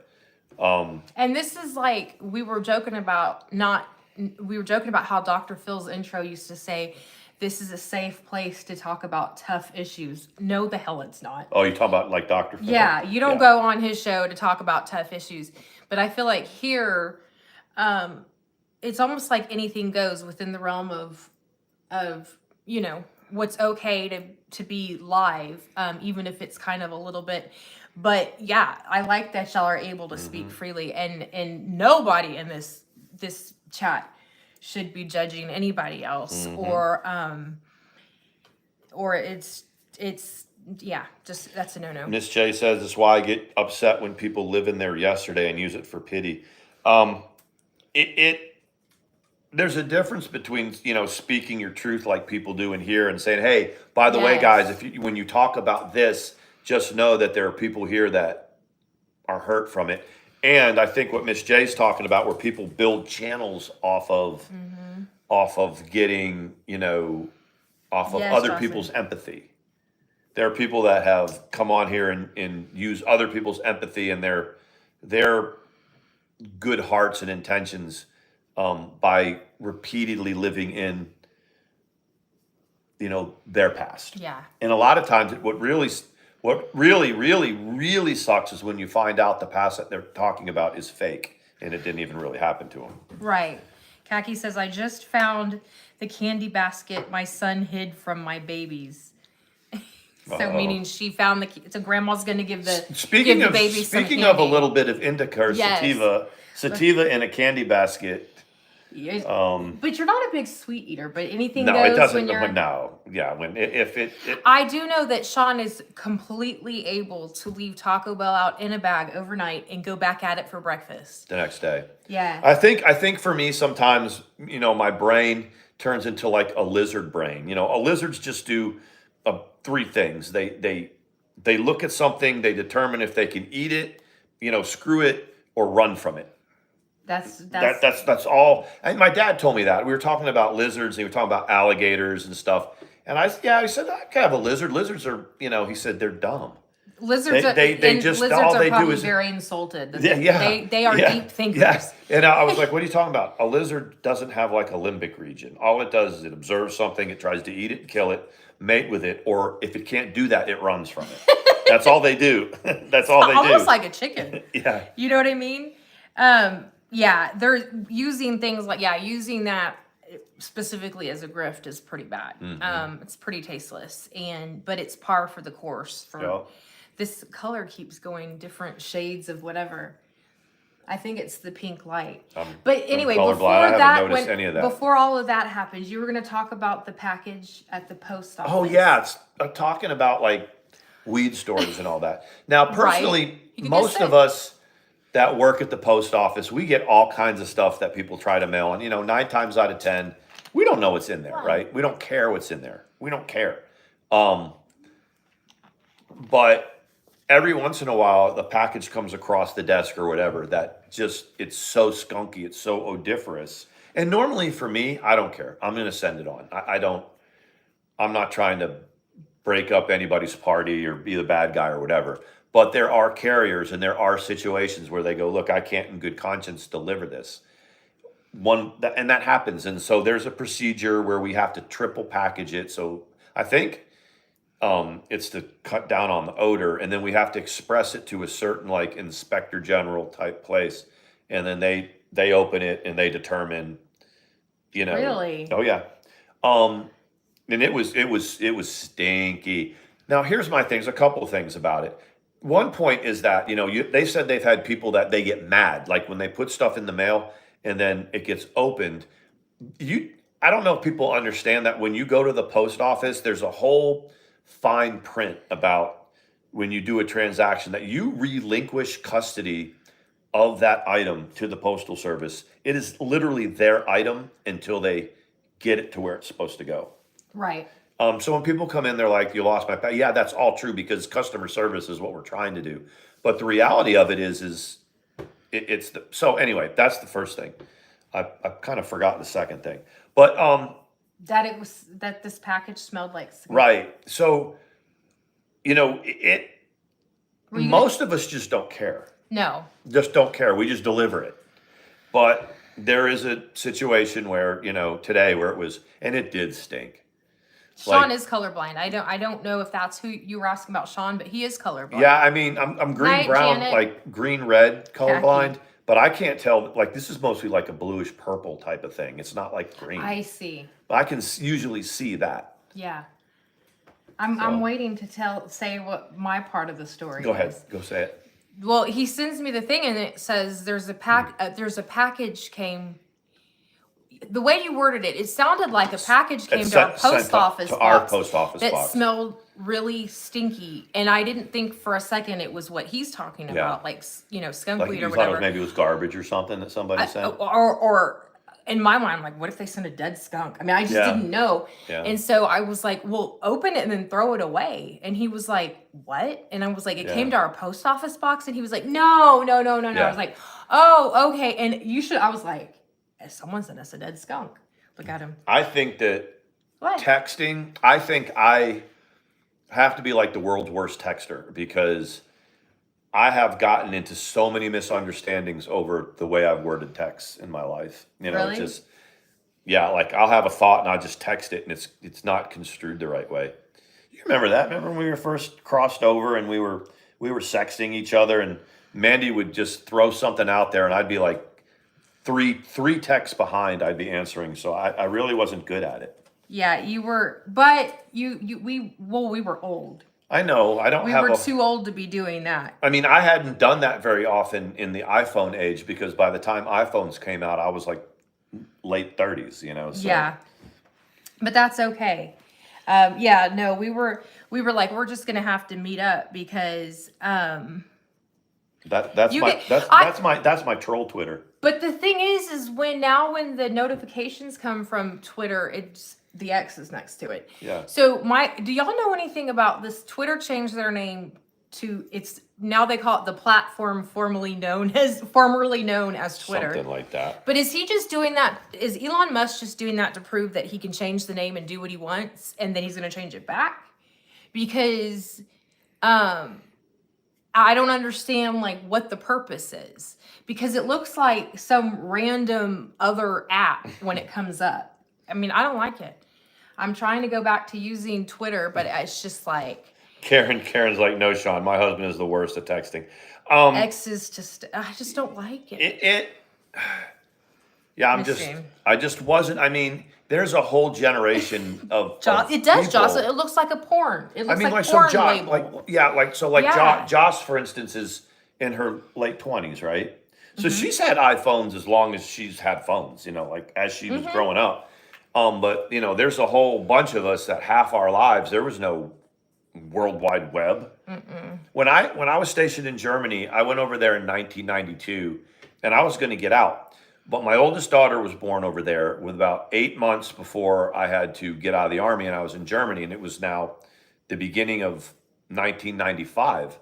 And this is like we were joking about how Dr. Phil's intro used to say, "This is a safe place to talk about tough issues." No, the hell it's not. Oh, you're talking about like Dr. Phil? Yeah, you don't go on his show to talk about tough issues. But I feel like here, it's almost like anything goes within the realm of what's okay to be live, even if it's kind of a little bit. But yeah, I like that y'all are able to speak freely, and nobody in this chat should be judging anybody else, or it's just that's a no-no. Miss J says, "That's why I get upset when people live in there yesterday and use it for pity." There's a difference between, speaking your truth like people do in here and saying, "Hey, by the way, guys, when you talk about this, just know that there are people here that are hurt from it." And I think what Miss J's talking about, where people build channels off of getting, off of other people's empathy. There are people that have come on here and use other people's empathy and their good hearts and intentions by repeatedly living in, their past. Yeah. And a lot of times what really sucks is when you find out the past that they're talking about is fake and it didn't even really happen to them. Right. Khaki says, I just found the candy basket my son hid from my babies. So meaning she found so grandma's going to give the Speaking of baby some speaking of a candy. little bit of indica or Yes. sativa in a candy basket. Yes. But you're not a big sweet eater, but anything No, goes it doesn't. when you're... No, yeah. When if it I do know that Sean is completely able to leave Taco Bell out in a bag overnight and go back at it for breakfast. the next day. Yeah. I think for me sometimes, my brain turns into like a lizard brain. Lizards just do three things. They look at something, they determine if they can eat it, screw it, or run from it. That's all. And my dad told me that. We were talking about lizards, and we were talking about alligators and stuff. And I said I can have a lizard. Lizards are, he said they're dumb. Lizards lizards are probably very insulted. They are deep thinkers. Yeah. And I was like, what are you talking about? A lizard doesn't have like a limbic region. All it does is it observes something, it tries to eat it, kill it, mate with it, or if it can't do that, it runs from it. That's all they do. That's all they do. Almost like a chicken. Yeah. You know what I mean? Yeah, they're using things like, using that specifically as a grift is pretty bad. Mm-hmm. It's pretty tasteless, but it's par for the course. This color keeps going different shades of whatever. I think it's the pink light. But anyway, before all of that happens, you were going to talk about the package at the post office. Oh yeah, it's talking about like weed stores and all that. Now, personally, most of us that work at the post office, we get all kinds of stuff that people try to mail, and 9 times out of 10, we don't know what's in there, right? We don't care what's in there. We don't care. But every once in a while, the package comes across the desk or whatever that just, it's so skunky, it's so odoriferous. And normally for me, I don't care. I'm going to send it on. I'm not trying to break up anybody's party or be the bad guy or whatever. But there are carriers and there are situations where they go, look, I can't in good conscience deliver this. And that happens. And so there's a procedure where we have to triple package it. So I think it's to cut down on the odor, and then we have to express it to a certain like inspector general type place, and then they open it and they determine, Really? Oh yeah. And it was stinky. Now here's my things. A couple of things about it. One point is that they said they've had people that they get mad, like when they put stuff in the mail and then it gets opened. I don't know if people understand that when you go to the post office, there's a whole fine print about when you do a transaction that you relinquish custody of that item to the postal service. It is literally their item until they get it to where it's supposed to go. Right. So when people come in, they're like, you lost my package. Yeah, that's all true because customer service is what we're trying to do. But the reality of it so anyway, that's the first thing. I kind of forgot the second thing. But that this package smelled like cigarette. Right. So, most of us just don't care. No. Just don't care. We just deliver it. But there is a situation where, today where it was, and it did stink. Sean is colorblind. I don't know if that's who you were asking about, Sean, but he is colorblind. Yeah, I mean, I'm green, brown, Janet. Like green, red colorblind. Khaki. But I can't tell, like, this is mostly like a bluish purple type of thing. It's not like green. I see. But I can usually see that. Yeah. I'm waiting to say what my part of the story is. Go ahead. Go say it. Well, he sends me the thing and it says there's a package came. The way you worded it, it sounded like a package came to our post office box. Our post office box. That smelled really stinky, and I didn't think for a second it was what he's talking about, like skunk weed or whatever. Maybe it was garbage or something that somebody sent. Or in my mind, I'm like, what if they sent a dead skunk? I mean, I just didn't know, and so I was like, well, open it and then throw it away. And he was like, what? And I was like, it came to our post office box, and he was like, no. I was like, oh, okay. And I was like, someone sent us a dead skunk. Look at him. I think that texting, I think I have to be like the world's worst texter because I have gotten into so many misunderstandings over the way I've worded texts in my life. Really? Just, like I'll have a thought and I'll just text it and it's not construed the right way. You remember that? Remember when we were first crossed over and we were sexting each other and Mandi would just throw something out there and I'd be like, three texts behind, I'd be answering. So I really wasn't good at it. Yeah, you were, but we were old. I know. I don't We have were too old to be doing that. I mean, I hadn't done that very often in the iPhone age because by the time iPhones came out, I was like late 30s, you know. So. Yeah, but that's okay. Yeah, no, we were like, we're just gonna have to meet up because that's you my get- that's my troll Twitter. But the thing is when the notifications come from Twitter, it's the X is next to it. Yeah. So do y'all know anything about this? Twitter changed their name to now they call it the platform formerly known as Twitter. Something like that. But is he just doing that? Is Elon Musk just doing that to prove that he can change the name and do what he wants, and then he's going to change it back? Because I don't understand like what the purpose is. Because it looks like some random other app when it comes up. I mean, I don't like it. I'm trying to go back to using Twitter, but it's just like Karen's like, no, Sean, my husband is the worst at texting. X is just, I just don't like it. Yeah, I just wasn't. I mean, there's a whole generation of it does, people. Jocelyn. It looks like a porn. It looks like so porn label. Joss, for instance, is in her late 20s, right? So Mm-hmm. she's had iPhones as long as she's had phones, you know, like as she was growing up. But you know, there's a whole bunch of us that half our lives there was no World Wide Web. When I was stationed in Germany, I went over there in 1992, and I was going to get out. But my oldest daughter was born over there with about 8 months before I had to get out of the Army, and I was in Germany, and it was now the beginning of 1995.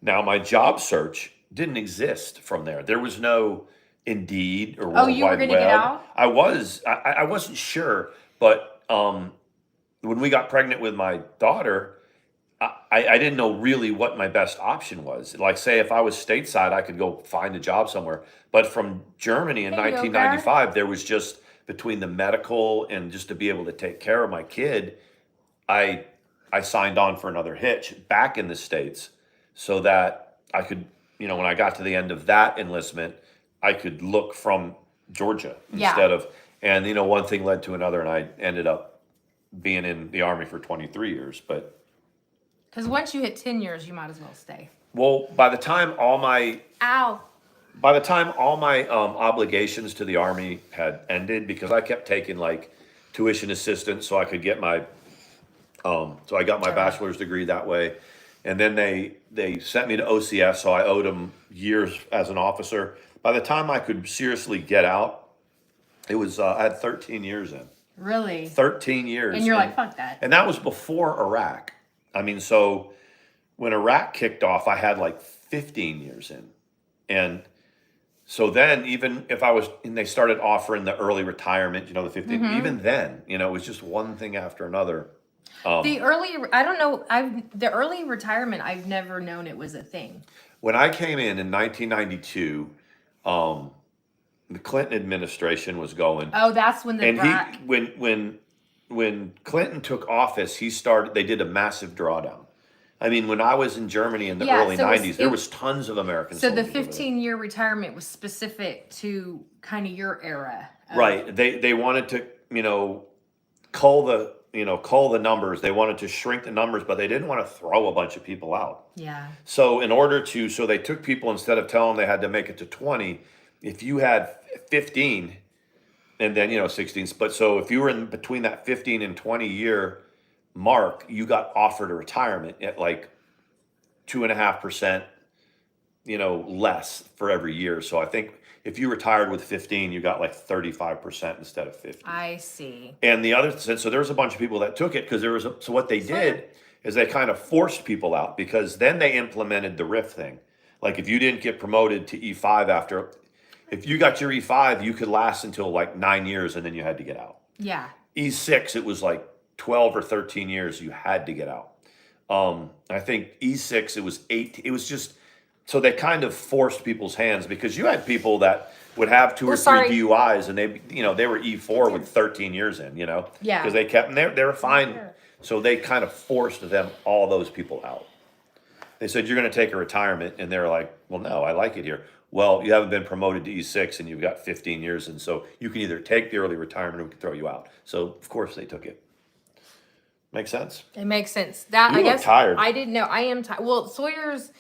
Now, my job search didn't exist from there. There was no Indeed or World Wide Web. You were going to get out? I wasn't sure, but when we got pregnant with my daughter, I didn't know really what my best option was. Like, say, if I was stateside, I could go find a job somewhere. But from Germany in 1995, there was just between the medical and just to be able to take care of my kid, I signed on for another hitch back in the States so that I could, you know, when I got to the end of that enlistment, I could look from Georgia instead of, and, you know, one thing led to another, and I ended up being in the Army for 23 years. But because once you hit 10 years, you might as well stay. well, by the time all my obligations to the Army had ended, because I kept taking like tuition assistance so I could get my, so I got my bachelor's degree that way. And then they sent me to OCS, so I owed them years as an officer. By the time I could seriously get out, it was, I had 13 years in. Really? 13 years. And you're like, fuck that. And that was before Iraq. I mean, so when Iraq kicked off, I had like 15 years in. And so then even if I was, and they started offering the early retirement, you know, the 15, even then, you know, it was just one thing after another. The early retirement, I've never known it was a thing. When I came in 1992, the Clinton administration was going. Oh, that's when when Clinton took office, they did a massive drawdown. I mean, when I was in Germany in the early 90s, there was tons of American soldiers. So the 15-year retirement was specific to kind of your era. Right. They wanted to, you know, cull the numbers. They wanted to shrink the numbers, but they didn't want to throw a bunch of people out. Yeah. So so they took people, instead of telling them they had to make it to 20, if you had 15 and then, you know, 16, but so if you were in between that 15 and 20 year mark, you got offered a retirement at like 2.5%, you know, less for every year. So I think if you retired with 15, you got like 35% instead of 50. I see. And the other, so there was a bunch of people that took it because so what they did is they kind of forced people out, because then they implemented the RIF thing. Like if you didn't get promoted to E5 if you got your E5, you could last until like 9 years and then you had to get out. Yeah. E6, it was like 12 or 13 years you had to get out. I think E6, it was 8. It was just, so they kind of forced people's hands, because you had people that would have 2 or 3 DUIs and they were E4 with 13 years in, you know? Yeah. Because they kept, and they were fine. So they kind of forced all those people out. They said, you're going to take a retirement. And they're like, well, no, I like it here. Well, you haven't been promoted to E6 and you've got 15 years. And so you can either take the early retirement or we can throw you out. So, of course, they took it. Makes sense. It makes sense. That You I look guess tired. I didn't know. I am tired. Well, Sawyer's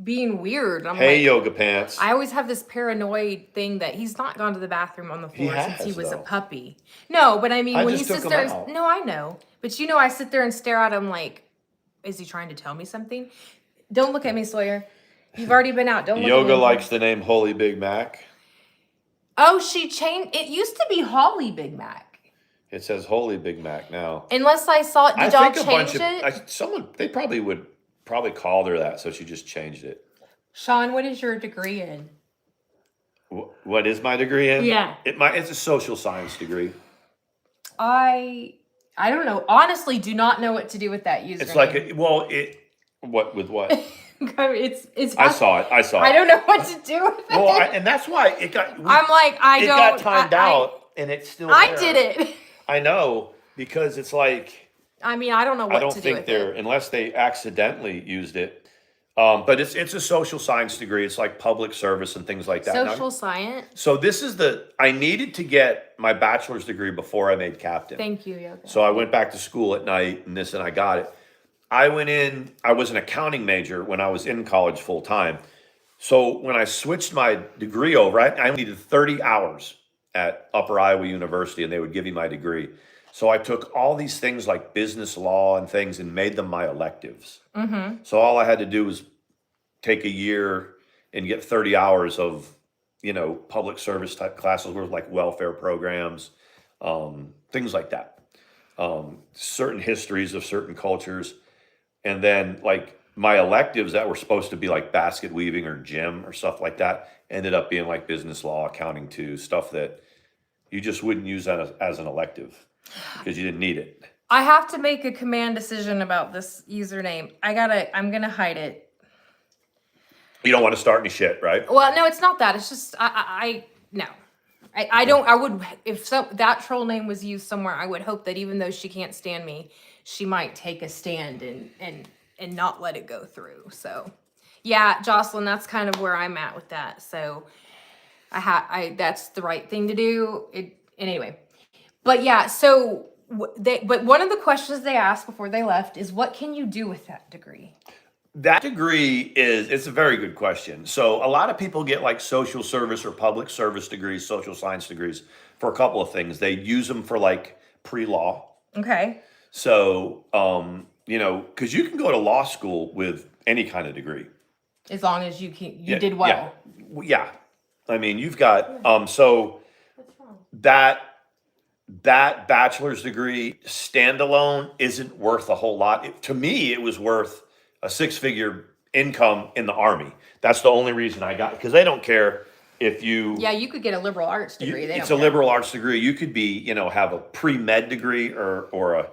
being weird. I'm Hey, like, yoga pants. I always have this paranoid thing that he's not gone to the bathroom on the floor since he has, was a though. puppy. No, but I mean, I when he just took sits him there, out. no, I know. But you know, I sit there and stare at him like, is he trying to tell me something? Don't look at me, Sawyer. You've already been out. Don't look at Yoga me. likes the name Holy Big Mac. Oh, she changed. It used to be Holly Big Mac. It says Holy Big Mac now. Unless I saw it. Did y'all change it? They probably would called her that, so she just changed it. Sean, what is your degree in? What is my degree in? Yeah. It's a social science degree. I don't know. Honestly, do not know what to do with that username. It's like what with what? it's. I saw it. I don't know what to do with it. Well, and that's why it got. I'm like, it got timed out, and it's still. I there. did it. I know, because it's like. I mean, I don't know what to do with it. Unless they accidentally used it. But it's a social science degree. It's like public service and things like that. Social science. So this is I needed to get my bachelor's degree before I made captain. Thank you, Yoga. So I went back to school at night and I got it. I was an accounting major when I was in college full time. So when I switched my degree over, I needed 30 hours at Upper Iowa University and they would give you my degree. So I took all these things like business law and things and made them my electives. Mm-hmm. So all I had to do was take a year and get 30 hours of, public service type classes were like welfare programs, things like that. Certain histories of certain cultures. And then like my electives that were supposed to be like basket weaving or gym or stuff like that ended up being like business law, accounting too, stuff that you just wouldn't use as an elective because you didn't need it. I have to make a command decision about this username. I'm gonna hide it. You don't want to start any shit, right? Well, no, it's not that. It's just no. I don't. I would if that troll name was used somewhere. I would hope that even though she can't stand me, she might take a stand and not let it go through. So, yeah, Jocelyn, that's kind of where I'm at with that. So, that's the right thing to do. Anyway, but yeah. So but one of the questions they asked before they left is, what can you do with that degree? That degree it's a very good question. So a lot of people get like social service or public service degrees, social science degrees for a couple of things. They use them for like pre-law. Okay. So, because you can go to law school with any kind of degree. As long as you did well. Yeah. I mean, you've got, so that bachelor's degree standalone isn't worth a whole lot. To me, it was worth a 6-figure income in the Army. That's the only reason I got it, because they don't care if you. Yeah, you could get a liberal arts degree. It's a liberal arts degree. You could be, have a pre-med degree or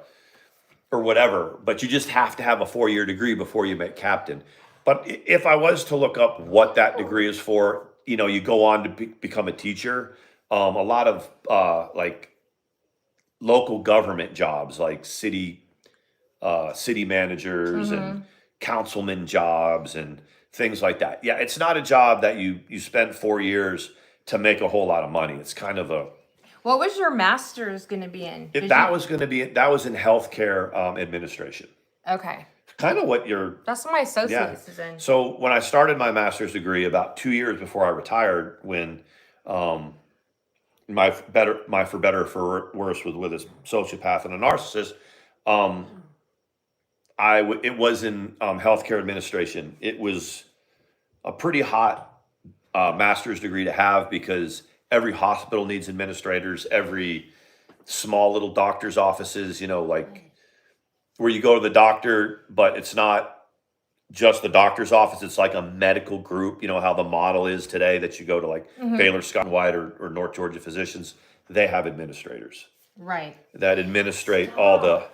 whatever, but you just have to have a 4-year degree before you make captain. But if I was to look up what that degree is for, you go on to become a teacher. A lot of like local government jobs, like city managers and councilman jobs and things like that. Yeah, it's not a job that you spend 4 years to make a whole lot of money. It's kind of a. What was your master's going to be in? That was in healthcare administration. Okay. Kind of what That's what my associate's is in. So when I started my master's degree about 2 years before I retired, when my for better for worse was with a sociopath and a narcissist, it was in healthcare administration. It was a pretty hot master's degree to have because every hospital needs administrators, every small little doctor's offices, like where you go to the doctor, but it's not just the doctor's office. It's like a medical group. You know how the model is today that you go to like Baylor Scott and White or North Georgia Physicians. They have administrators. Right. That administrate all the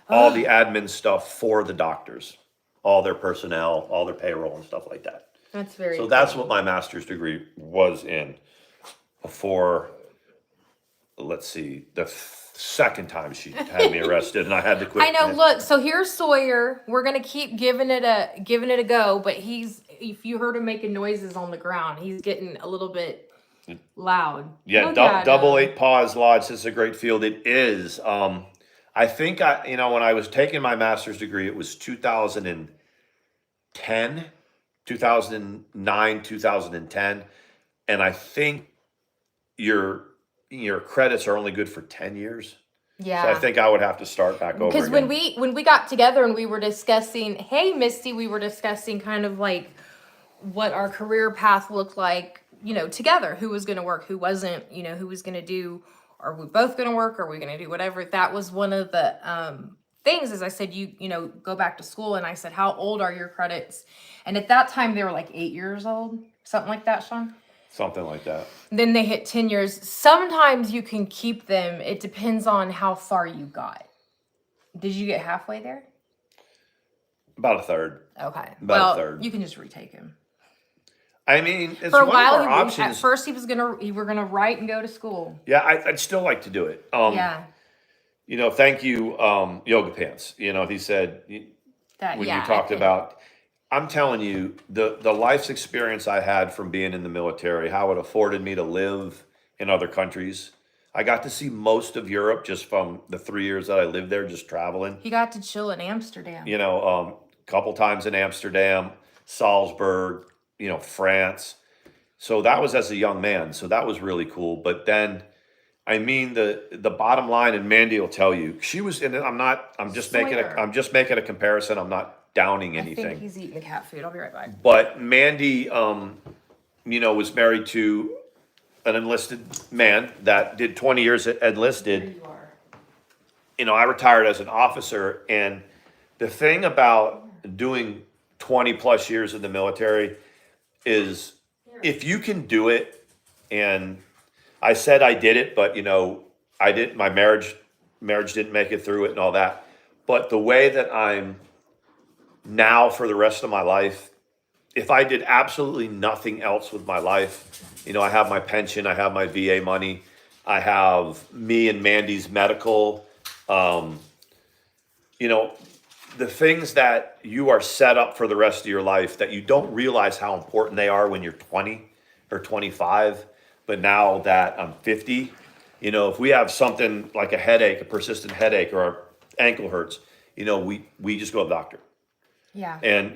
admin stuff for the doctors, all their personnel, all their payroll and stuff like that. That's very So that's what my master's degree was in before, let's see, second time she had me arrested, and I had to quit. I know. Look, so here's Sawyer. We're gonna keep giving it a go, but if you heard him making noises on the ground, he's getting a little bit loud. Yeah, Look at double him. 8 Paws Lodge. This is a great field. It is. I think when I was taking my master's degree, it was 2010, 2009, 2010, and I think your credits are only good for 10 years. Yeah. So I think I would have to start back over Because again. when we got together and we were discussing, hey Misty, we were discussing kind of like what our career path looked like, together, who was going to work, who wasn't, who was going to do, are we both going to work, are we going to do whatever. That was one of the things, as I said, you go back to school, and I said, how old are your credits? And at that time they were like 8 years old, something like that, Sean. Something like that. Then they hit 10 years. Sometimes you can keep them. It depends on how far you got. Did you get halfway there? About a third. Okay. About a third. You can just retake him. I mean, it's For a one while, of our options. at first we were gonna write and go to school. Yeah, I'd still like to do it. Yeah. Thank you, Yoga Pants. He said when you talked about, I'm telling you, the life's experience I had from being in the military, how it afforded me to live in other countries. I got to see most of Europe just from the 3 years that I lived there, just traveling. He got to chill in Amsterdam. Couple times in Amsterdam, Salzburg, France. So that was as a young man. So that was really cool. But then, I mean, the bottom line, and Mandi will tell you, she was, and I'm just making a comparison. I'm not downing anything. I think he's eating the cat food. I'll be right back. But Mandi, was married to an enlisted man that did 20 years enlisted. There you are. I retired as an officer, and the thing about doing 20 plus years in the military is if you can do it, and I said I did it, but I didn't, my marriage didn't make it through it and all that. But the way that I'm now for the rest of my life, if I did absolutely nothing else with my life, I have my pension, I have my VA money, I have me and Mandi's medical, the things that you are set up for the rest of your life that you don't realize how important they are when you're 20 or 25. But now that I'm 50, if we have something like a headache, a persistent headache, or our ankle hurts, we just go to the doctor. Yeah. And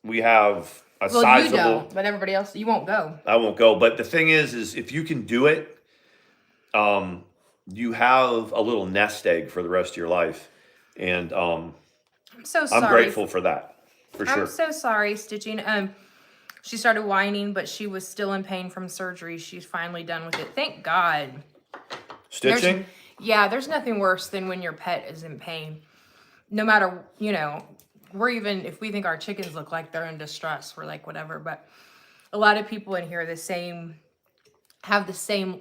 we have a Well, sizable. you don't, but everybody else, you won't go. I won't go. But the thing is if you can do it, you have a little nest egg for the rest of your life. And I'm so sorry. I'm grateful for that, for sure. I'm so sorry, Stitching. She started whining, but she was still in pain from surgery. She's finally done with it. Thank God. Stitching? There's nothing worse than when your pet is in pain. No matter, we're even, if we think our chickens look like they're in distress, we're like, whatever. But a lot of people in here have the same,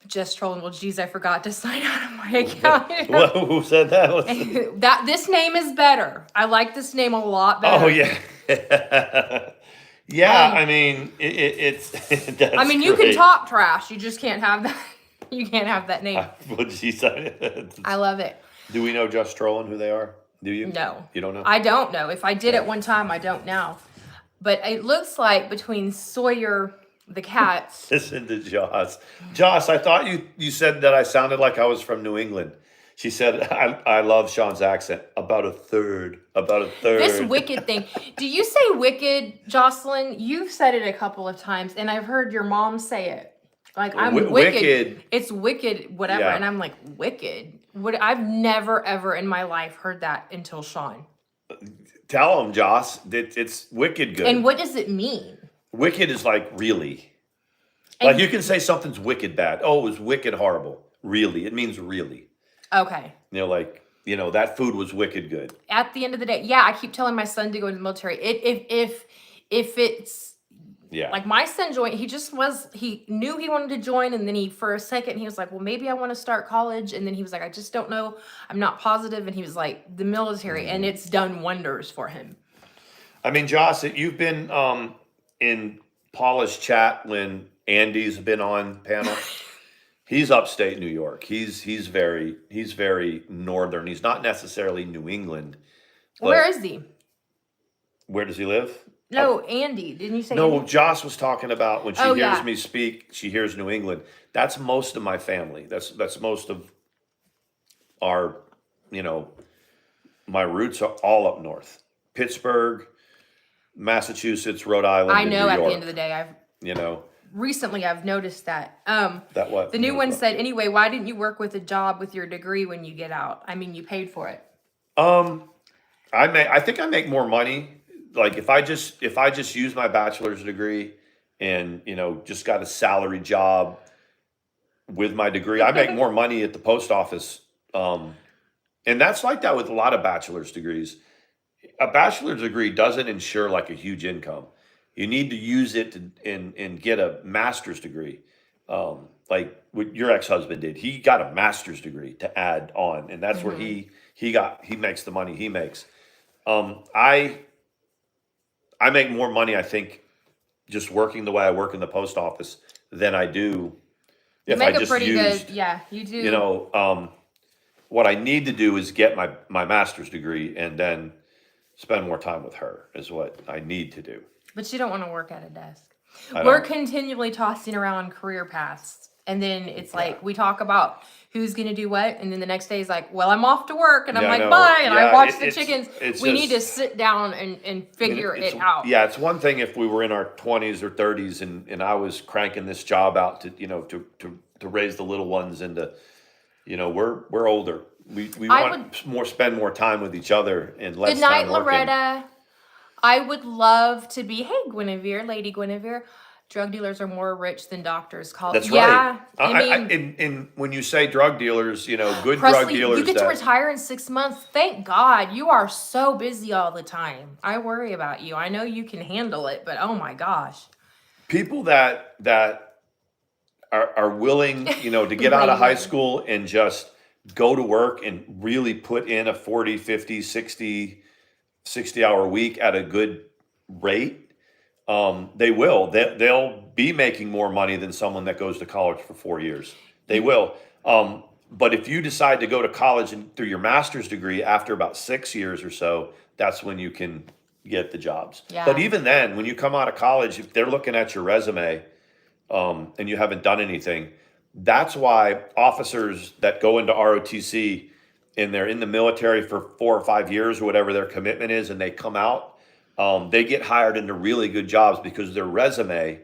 just trolling. Well, geez, I forgot to sign out of my account. Who said that? This name is better. I like this name a lot better. Oh, yeah. Yeah, I mean, it's. That's I mean, you great. can talk trash. You just can't have that. You can't have that name. What did she say? I love it. Do we know Just Trolling who they are? Do you? No. You don't know? I don't know. If I did at one time, I don't now. But it looks like between Sawyer, the cats. Listen to Joss. Joss, I thought you said that I sounded like I was from New England. She said, I love Sean's accent. About a third. This wicked thing. Do you say wicked, Jocelyn? You've said it a couple of times, and I've heard your mom say it. Like, I'm wicked. It's wicked, whatever. Yeah. And I'm like, wicked? I've never, ever in my life heard that until Sean. Tell him, Joss, that it's wicked good. And what does it mean? Wicked is like really. And like you can say something's wicked bad. Oh, it was wicked horrible. Really. It means really. Okay. That food was wicked good. At the end of the day, I keep telling my son to go into the military. If it's like my son joined, he knew he wanted to join, and then for a second he was like, well, maybe I want to start college, and then he was like, I just don't know, I'm not positive, and he was like, the military, and it's done wonders for him. I mean, Joss, you've been in Paula's chat when Andy's been on panel. He's upstate New York. He's very northern. He's not necessarily New England. Where is he? Where does he live? No, Andy. Didn't you say No, Andy? Joss was talking about when she Oh, hears yeah. me speak, she hears New England. That's most of my family. That's most of our, my roots are all up north. Pittsburgh, Massachusetts, Rhode Island, I and know New at York. the end of the day, recently I've noticed that. That what? The new one said, anyway, why didn't you work with a job with your degree when you get out? I mean, you paid for it. I think I make more money. Like if I just use my bachelor's degree and, just got a salary job with my degree, I make more money at the post office. And that's like that with a lot of bachelor's degrees. A bachelor's degree doesn't ensure like a huge income. You need to use it and get a master's degree. Like what your ex-husband did. He got a master's degree to add on, and that's where he makes the money he makes. I make more money, I think, just working the way I work in the post office than I do if I just used. Yeah, you do. What I need to do is get my master's degree and then spend more time with her is what I need to do. But you don't want to work at a desk. I We're don't. continually tossing around career paths. And then it's like we talk about who's going to do what. And then the next day is like, well, I'm off to work. And I'm Yeah, I like, know. bye. And I Yeah, watch the it's- chickens. it's We need to just- sit down and figure it out. Yeah, it's one thing if we were in our 20s or 30s and I was cranking this job out to to raise the little ones and to we're older. We spend more time with each other and less Good night, time working. Loretta. I would love to be, hey, Guinevere, Lady Guinevere. Drug dealers are more rich than doctors. That's yeah, right. I mean, and when you say drug dealers, good drug Presley, dealers. you get to retire in 6 months. Thank God. You are so busy all the time. I worry about you. I know you can handle it, but oh my gosh. People that are willing, to get out of high school and just go to work and really put in a 40, 50, 60 hour week at a good rate. They will. They'll be making more money than someone that goes to college for 4 years. They will. But if you decide to go to college and through your master's degree after about 6 years or so, that's when you can get the jobs. Yeah. But even then, when you come out of college, if they're looking at your resume and you haven't done anything, that's why officers that go into ROTC and they're in the military for 4 or 5 years or whatever their commitment is, and they come out, they get hired into really good jobs because their resume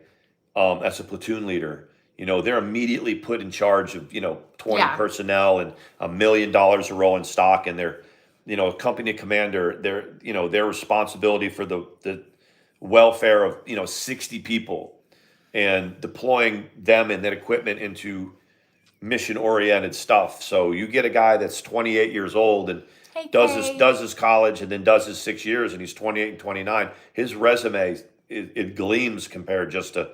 as a platoon leader, they're immediately put in charge of, 20 personnel and $1 million of rolling stock, and they're, a company commander, their responsibility for the welfare of, 60 people and deploying them and that equipment into mission-oriented stuff. So you get a guy that's 28 years old and does his college and then does his 6 years, and he's 28 and 29. His resume it gleams compared just to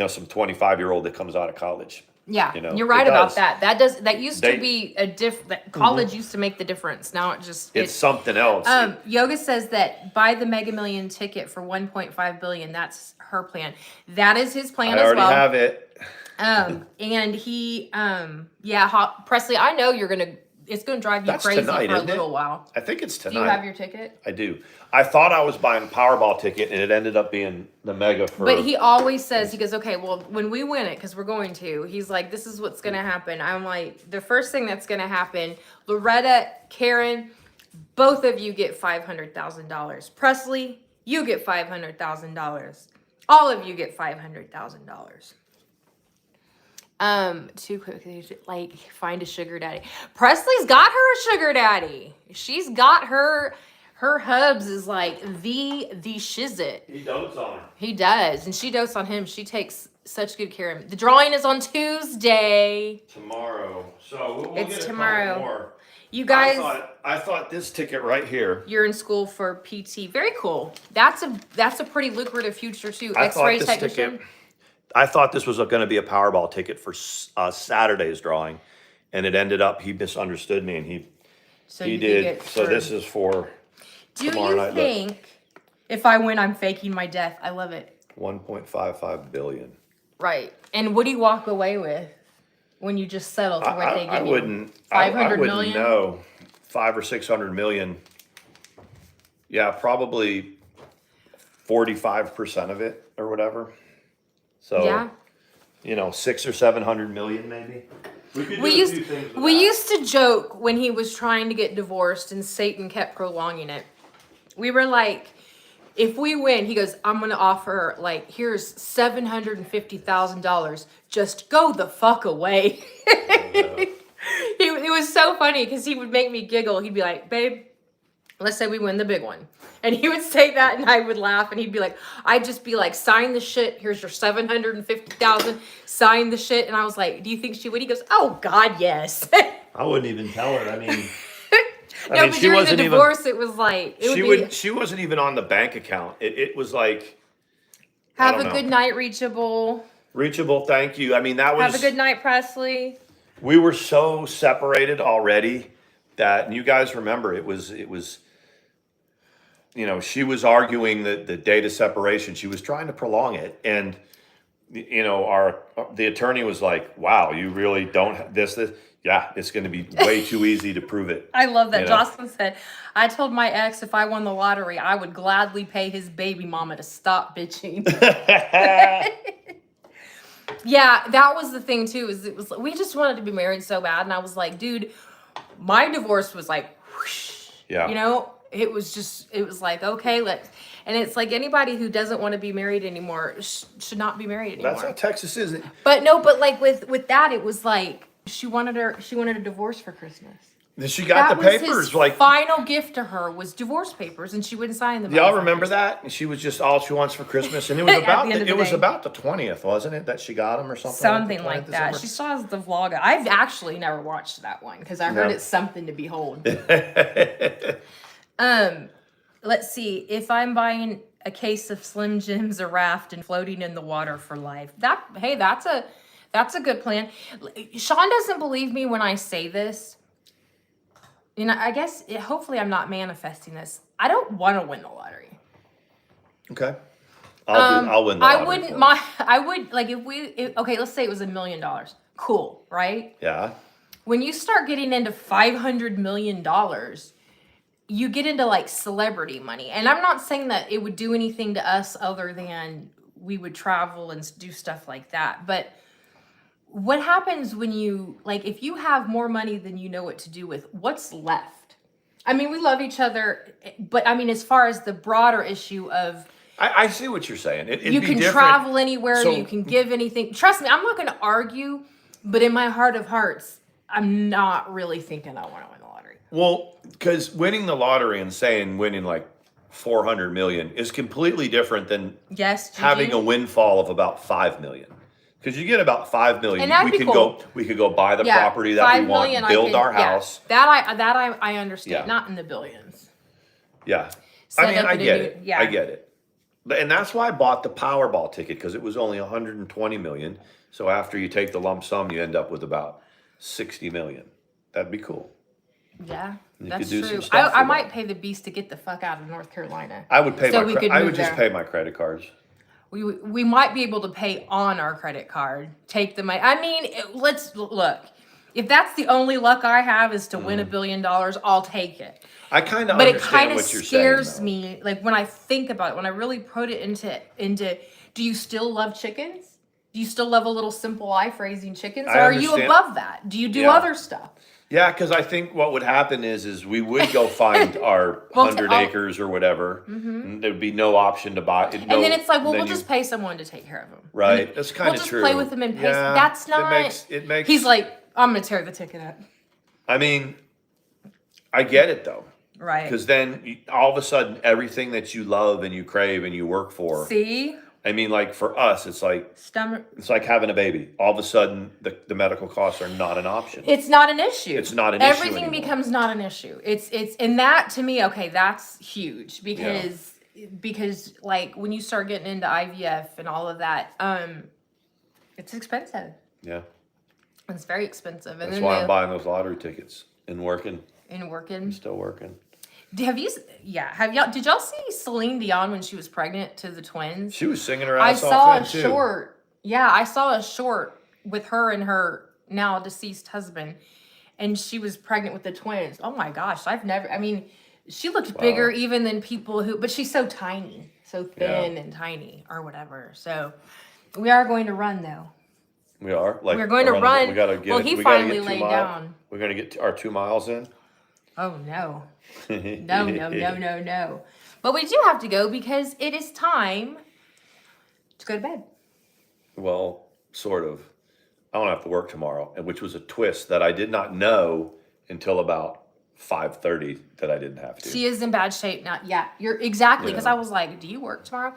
some 25-year-old that comes out of college. Yeah, you're right about that. That used to be college used to make the difference. Now it's something else. Yoga says that buy the Mega Million ticket for $1.5 billion. That's her plan. That is his plan as well. I already have it. And he Presley, I know it's gonna drive you crazy tonight, for a little while. I think it's tonight. Do you have your ticket? I do. I thought I was buying a Powerball ticket, and it ended up being the Mega for. But he always says, he goes, okay, well, when we win it, because we're going to, he's like, this is what's gonna happen. I'm like, the first thing that's gonna happen, Loretta, Karen, both of you get $500,000. Presley, you get $500,000. All of you get $500,000. Too quickly, like, find a sugar daddy. Presley's got her a sugar daddy. She's got her hubs is like the shizit. He dotes on her. He does, and she dotes on him. She takes such good care of him. The drawing is on Tuesday. Tomorrow. So we'll It's get a tomorrow. couple more. You guys, I thought this ticket right here. you're in school for PT. Very cool. That's a pretty lucrative future too. X-ray technician. I thought this was going to be a Powerball ticket for Saturday's drawing, and it ended up he misunderstood me, and he did. So this is for Do tomorrow you night. think if I win, I'm faking my death? I love it. 1.55 billion. Right. And what do you walk away with when you just settle for what they give I you? wouldn't. 500 wouldn't million? know. 500 or 600 million. Yeah, probably 45% of it or whatever. So, Yeah. 600 or 700 million maybe. We used to joke when he was trying to get divorced and Satan kept prolonging it. We were like, if we win, he goes, I'm going to offer, like, here's $750,000. Just go the fuck away. It was so funny because he would make me giggle. He'd be like, babe, let's say we win the big one. And he would say that and I would laugh and he'd be like, I'd just be like, sign the shit. Here's your 750,000. Sign the shit. And I was like, do you think she would? He goes, oh God, yes. I wouldn't even tell her. I mean, but during the divorce, it was like, she wasn't even on the bank account. It was like, have a good night, Reachable. Reachable, thank you. I mean, that was. Have a good night, Presley. We were so separated already that, and you guys remember, it was, she was arguing the date of separation. She was trying to prolong it. And, the attorney was like, wow, you really don't have this. Yeah, it's going to be way too easy to prove it. I love that. Jocelyn said, I told my ex if I won the lottery, I would gladly pay his baby mama to stop bitching. Yeah, that was the thing too, we just wanted to be married so bad. And I was like, dude, my divorce was like, whoosh, yeah. It was like, okay, and it's like anybody who doesn't want to be married anymore should not be married anymore. That's how Texas is. But like with that, it was like, she wanted a divorce for Christmas. Then she got the papers. His final gift to her was divorce papers, and she wouldn't sign them. Y'all remember that? And she was just all she wants for Christmas, and it was about about the 20th, wasn't it? That she got them or something. Something like that. She saw the vlog. I've actually never watched that one because I heard it's something to behold. Let's see. If I'm buying a case of Slim Jims, a raft, and floating in the water for life, that's a good plan. Sean doesn't believe me when I say this. I guess, hopefully I'm not manifesting this. I don't want to win the lottery. Okay. I'll win the lottery. Okay, let's say it was $1 million. Cool, right? Yeah. When you start getting into $500 million, you get into like celebrity money. And I'm not saying that it would do anything to us other than we would travel and do stuff like that. But what happens when if you have more money than you know what to do with, what's left? I mean, we love each other, but I mean, as far as the broader issue of... I see what you're saying. You can travel anywhere, you can give anything. Trust me, I'm not going to argue, but in my heart of hearts, I'm not really thinking I want to win the lottery. Well, because winning the lottery and saying winning like 400 million is completely different than having a windfall of about 5 million. Because you get about 5 million, we could go buy the property that we want, build our house. That I understand, not in the billions. Yeah, I mean, I get it. I get it. And that's why I bought the Powerball ticket, because it was only 120 million. So after you take the lump sum, you end up with about 60 million. That'd be cool. Yeah, you that's could do true. some stuff I might pay the beast to get the fuck out of North Carolina. I would pay I would just pay my credit cards. We might be able to pay on our credit card. Take the money. I mean, let's look. If that's the only luck I have is to win $1 billion, I'll take it. I kind of understand what you're saying. But it kind of scares me. Like when I think about it, when I really put it into, do you still love chickens? Do you still love a little simple life raising chickens? Or are you above that? Do you do other stuff? Yeah, because I think what would happen is we would go find our 100 acres or whatever. And there'd be no option to buy. And then it's like, we'll just pay someone to take care of them. Right, that's kind of true. We'll just play with them and pay. That's not. It makes. He's like, I'm gonna tear the ticket up. I mean, I get it though. Right. Because then all of a sudden, everything that you love and you crave and you work for. See. I mean, like for us, it's like having a baby. All of a sudden, the medical costs are not an option. It's not an issue. It's not an issue Everything anymore. becomes not an issue. It's and that to me, okay, that's huge because like when you start getting into IVF and all of that, it's expensive. Yeah, it's very expensive. And that's why I'm buying those lottery tickets and working. I'm still working. Did y'all see Celine Dion when she was pregnant to the twins? She was singing her ass off. I saw a short Yeah, I saw a short with her and her now deceased husband, and she was pregnant with the twins. Oh my gosh, she looked bigger even than people but she's so tiny, so thin and tiny or whatever. So we are going to run though. We are? Like, we're going to run. We gotta get, well, he we gotta finally get laid down. We're going to get our 2 miles in? Oh no. No. But we do have to go because it is time to go to bed. Well, sort of. I don't have to work tomorrow, which was a twist that I did not know until about 5:30 that I didn't have to. She is in bad shape now. Yeah, you're exactly, because I was like, do you work tomorrow?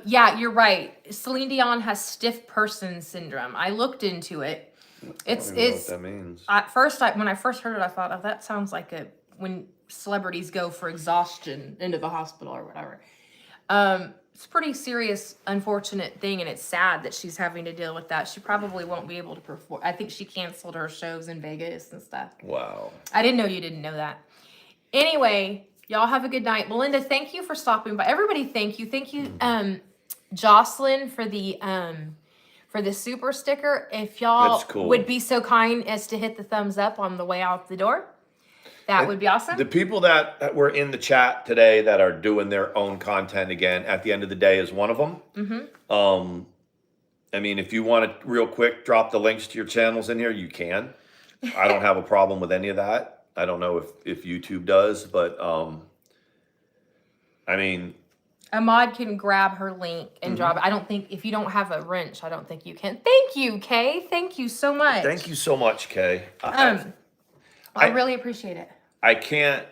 Yeah, you're right. Celine Dion has stiff person syndrome. I looked into it. It's know what that means. At first, when I first heard it, I thought, oh, that sounds like when celebrities go for exhaustion into the hospital or whatever. It's a pretty serious, unfortunate thing, and it's sad that she's having to deal with that. She probably won't be able to perform. I think she canceled her shows in Vegas and stuff. Wow. I didn't know you didn't know that. Anyway, y'all have a good night. Melinda, thank you for stopping by. Everybody, thank you. Thank you, Jocelyn, for the super sticker. If y'all would be so kind as to hit the thumbs up on the way out the door, that would be awesome. The people that were in the chat today that are doing their own content again, at the end of the day, is one of them. Mm-hmm. I mean, if you want to real quick drop the links to your channels in here, you can. I don't have a problem with any of that. I don't know if YouTube does, but I mean, Ahmad can grab her link and drop it. I don't think, if you don't have a wrench, I don't think you can. Thank you, Kay. Thank you so much. Thank you so much, Kay. I really appreciate it. I can't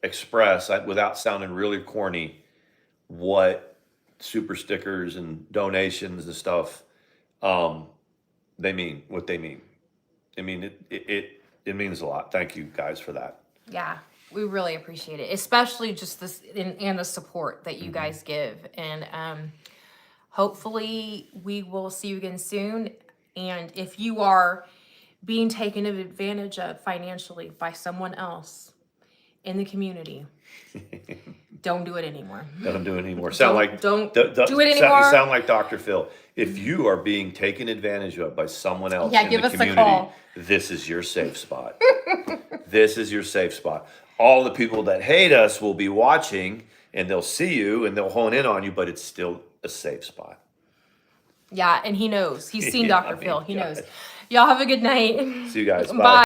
express, without sounding really corny, what super stickers and donations and stuff they mean, what they mean. I mean, it means a lot. Thank you guys for that. Yeah, we really appreciate it, especially just this and the support that you guys give. And hopefully we will see you again soon. And if you are being taken advantage of financially by someone else in the community, don't do it anymore. Don't do it anymore. Don't do it anymore. Sound like Dr. Phil. If you are being taken advantage of by someone else in give the us community, a call. This is your safe spot. This is your safe spot. All the people that hate us will be watching, and they'll see you, and they'll hone in on you, but it's still a safe spot. Yeah, and he knows. He's seen Dr. Phil. He knows. Y'all have a good night. See you guys. Bye. Bye.